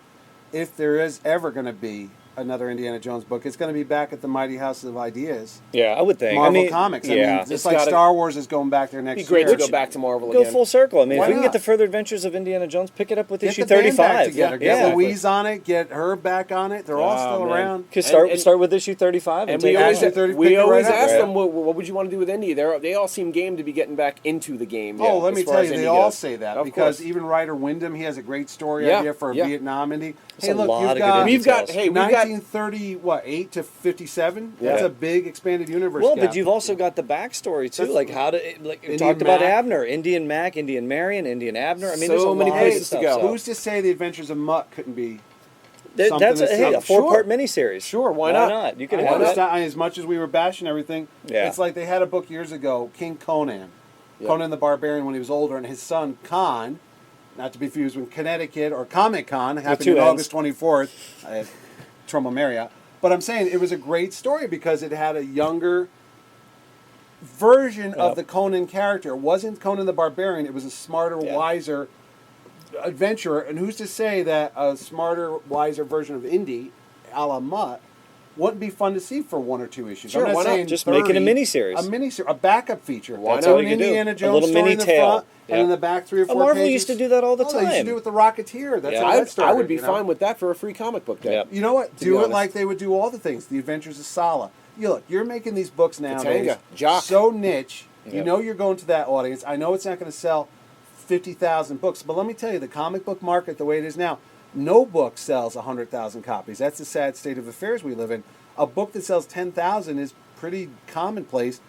if there is ever going to be another Indiana Jones book, it's going to be back at the Mighty House of Ideas. Yeah, I would think. Marvel Comics. I mean, it's like Star Wars is going back there next year. It'd be great to go back to Marvel again. Go full circle. I mean, Why if we can not? get the further adventures of Indiana Jones, pick it up with issue Get the band 35. back together. Get Yeah. Louise on it. Get her back on it. They're all still around. Could start with issue 35 And take we always, it back. we always right ask up. them, what would you want to do with Indy? They all seem game to be getting back into the game. Oh, let as me far tell as you, Indy they all goes. say that Of because course. even Ryder Wyndham, he has a great story Yeah, idea for a yeah. Vietnam Indy. That's Hey, a look, lot you've of got good We've got 1938 to 57. That's a big expanded universe. Well, gap. but you've also got the backstory too, That's- like how to like we Indian talked about Mac. Abner, Indian Mac, Indian Marion, Indian Abner. I mean, So there's a many lot places of to stuff, go. so. Who's to say the Adventures of Mutt couldn't be? That's something a that's- 4-part miniseries. Sure, why Why not? not? You could I have that. understand, as much as we were bashing everything, Yeah. it's like they had a book years ago, King Conan. Yeah. Conan the Barbarian when he was older, and his son Khan, not to be confused with Connecticut or Comic Con, happened two on Ns. August 24th at Trumbull Marriott. But I'm saying it was a great story because it had a younger version of the Conan character. It wasn't Conan the Barbarian, it was a smarter, wiser adventurer. And who's to say that a smarter, wiser version of Indy, a la Mutt, wouldn't be fun to see for 1 or 2 issues? Sure, I'm not why not? saying Just make it a 30, miniseries. A miniseries, a backup feature. Why That's not? an You could do Indiana a Jones little story mini in the tale. front, and Yeah. in the back 3 or 4 Marvel pages. used to do that all the Oh, they used to time. do it with the Rocketeer. That's how that started. I would be you know? fine with that for a free comic book day. Yep. You know what? To Do be it honest. like they would do all the things. The Adventures of Sala. Look, you're making these books nowadays Katanga, Jock. so niche. You Yep. know you're going to that audience. I know it's not going to sell 50,000 books, but let me tell you, the comic book market, the way it is now, no book sells 100,000 copies. That's the sad state of affairs we live in. A book that sells 10,000 is pretty commonplace.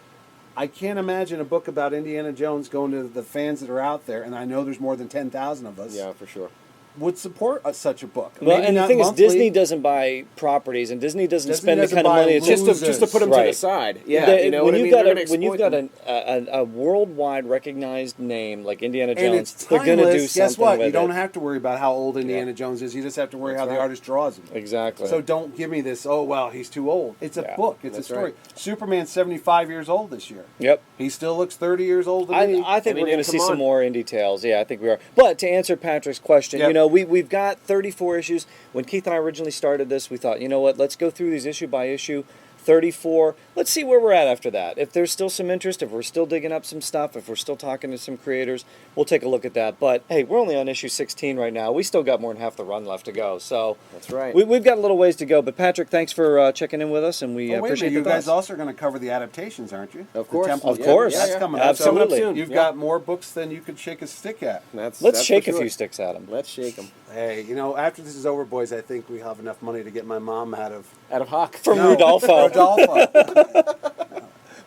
I can't imagine a book about Indiana Jones going to the fans that are out there, and I know there's more than 10,000 of us. Yeah, for sure. Would support such a book. Well, Maybe and the not thing monthly. is, Disney doesn't buy properties, and Disney doesn't spend the doesn't kind of buy money Just to put them to the side. Yeah, you know when what I you've mean? got They're gonna when you've exploit got them. a worldwide recognized name like Indiana And Jones, it's they're going to do timeless. something Guess what? with You don't it. have to worry about how old Indiana Jones is. You just have to worry how the artist draws him. Exactly. So don't give me this, oh, well, he's too old. It's a Yeah, book. It's a that's story. right. Superman's 75 years old this year. Yep. He still looks 30 years old to me. I think mean, we're going to come see some on. more indie tales. Yeah, I think we are. But to answer Patrick's question, Yep. you know, we've got 34 issues. When Keith and I originally started this, we thought, you know what, let's go through these issue by issue. 34. Let's see where we're at after that. If there's still some interest, if we're still digging up some stuff, if we're still talking to some creators, we'll take a look at that. But hey, we're only on issue 16 right now. We still got more than half the run left to go. So That's right. we've got a little ways to go. But Patrick, thanks for checking in with us, and we Oh, wait a appreciate minute, you the guys thoughts. also are going to cover the adaptations, aren't you? Of course. The Temple Of course. That's Yeah, coming yeah. up. So Absolutely. Coming up soon. You've Yeah. got more books than you could shake a stick at. Let's shake for a sure. few sticks at them. Let's shake them. Hey, you know, after this is over, boys, I think we have enough money to get my mom out of Hawk. From No, Rudolfo.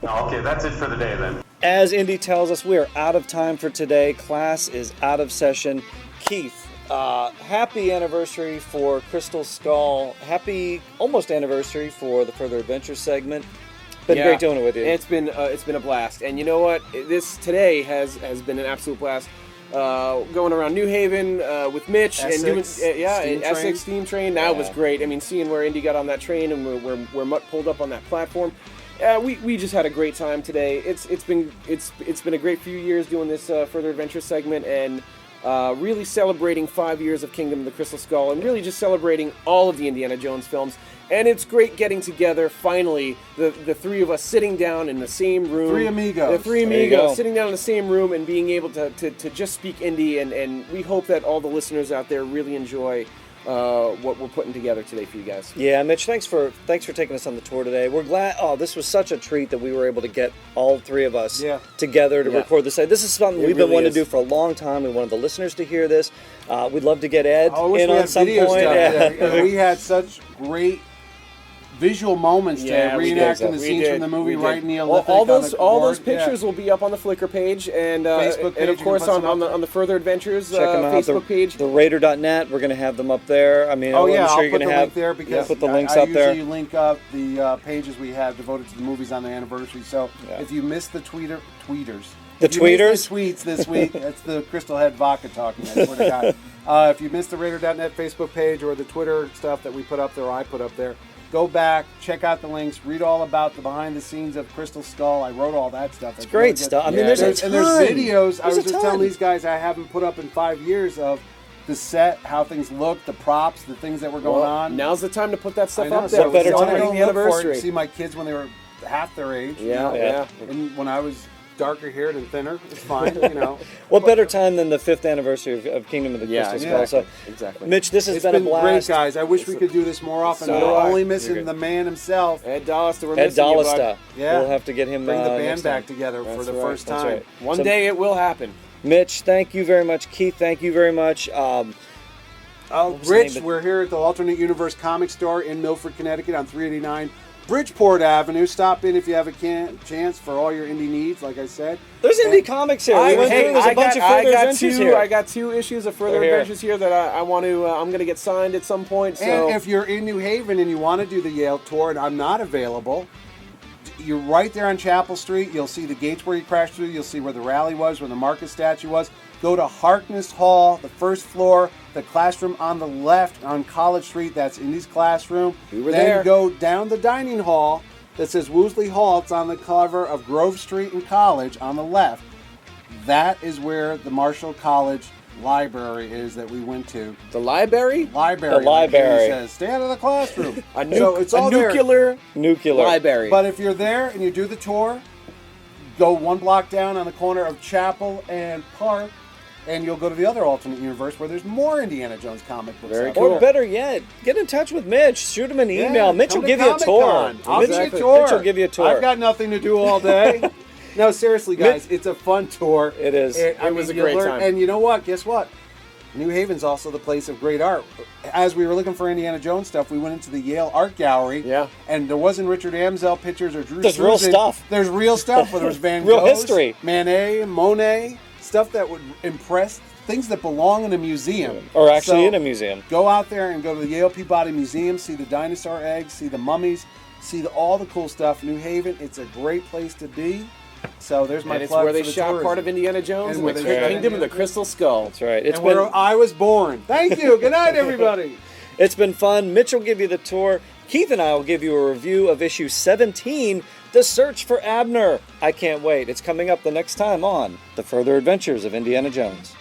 Okay, that's it for the day then. As Indy tells us, we are out of time for today. Class is out of session. Keith, happy anniversary for Crystal Skull. Happy almost anniversary for the Further Adventures segment. Been great doing it with you. It's been a blast, and you know what? This today has been an absolute blast. Going around New Haven with Mitch and doing Essex Steam Train. That was great. I mean, seeing where Indy got on that train and where Mutt pulled up on that platform. We just had a great time today. It's been a great few years doing this Further Adventure segment and really celebrating 5 years of Kingdom of the Crystal Skull and really just celebrating all of the Indiana Jones films. And it's great getting together, finally, the three of us sitting down in the same room. Three amigos. The three amigos sitting down in the same room and being able to just speak Indy. And we hope that all the listeners out there really enjoy what we're putting together today for you guys. Yeah, Mitch, thanks for taking us on the tour today. We're glad. Oh, this was such a treat that we were able to get all three of us together to record this. This is something we've been wanting to do for a long time. We wanted the listeners to hear this. We'd love to get Ed in on some point. We had such great visual moments to reenacting the scenes from the movie right in the Olympic. All those pictures will be up on the Flickr page and Facebook page, and of course on the Further Adventures Facebook page. The Raider.net, we're going to have them up there. I mean, I'm sure I'll you're going to have there because put the links up there. I usually link up the pages we have devoted to the movies on the anniversary. So if you missed the tweeters. The tweeters? The tweets this week, that's the Crystal Head Vodka talking, I swear to God. If you missed the Raider.net Facebook page or the Twitter stuff that we put up there or I put up there, go back, check out the links, read all about the behind the scenes of Crystal Skull. I wrote all that stuff. It's great really stuff. I mean, there's a ton. And there's videos. I was just telling these guys I haven't put up in 5 years of the set, how things look, the props, the things that were going on. Now's the time to put that stuff up there. So better time to the anniversary. See my kids when they were half their age. Yeah. And when I was darker haired and thinner, it's fine, What better time than the 5th anniversary of Kingdom of the Crystal Skull? So, exactly. Mitch, this has been a blast. Great, guys. I wish we could do this more often. We're only missing the man himself, Ed Dollista. We're missing you, bud. Yeah, we'll have to get him. Bring the band back together for the first time. Right. One day it will happen. Mitch, thank you very much. Keith, thank you very much. Rich, we're here at the Alternate Universe Comic Store in Milford, Connecticut on 389 Bridgeport Avenue. Stop in if you have a chance for all your indie needs, like I said. There's indie comics here. There's a bunch of Further Adventures here. I got 2 issues of Further Adventures here that I'm going to get signed at some point. So. And if you're in New Haven and you want to do the Yale tour and I'm not available, you're right there on Chapel Street. You'll see the gates where you crashed through. You'll see where the rally was, where the Marcus statue was. Go to Harkness Hall, the first floor, the classroom on the left on College Street. That's Indy's classroom. We were then there. Go down the dining hall that says Woosley Hall. It's on the cover of Grove Street and College on the left. That is where the Marshall College library is that we went to. The library? Library. The library. It says, stay out of the classroom. So it's all nuclear library. But if you're there and you do the tour, go 1 block down on the corner of Chapel and Park, and you'll go to the other alternate universe where there's more Indiana Jones comic books. Very cool. Or better yet, get in touch with Mitch. Shoot him an email. Mitch will give you a tour. I'll give you a tour. Mitch will give you a tour. I've got nothing to do all day. No, seriously, guys, it's a fun tour. It is. It was a great time. And you know what? Guess what? New Haven's also the place of great art. As we were looking for Indiana Jones stuff, we went into the Yale Art Gallery. Yeah. And there wasn't Richard Amzell pictures or Drew There's real stuff. There's real stuff, whether it's Van Real Gogh's, history. Manet, Monet, stuff that would impress, things that belong in a museum. Or actually in a museum. Go out there and go to the Yale Peabody Museum, see the dinosaur eggs, see the mummies, see all the cool stuff. New Haven, it's a great place to be. So there's my plug. And it's where they for the shot tourism. part of Indiana Jones and where the they Kingdom of the Crystal Skull. That's right. And where I was born. Thank you. Good night, everybody. It's been fun. Mitch will give you the tour. Keith and I will give you a review of issue 17, The Search for Abner. I can't wait. It's coming up the next time on The Further Adventures of Indiana Jones.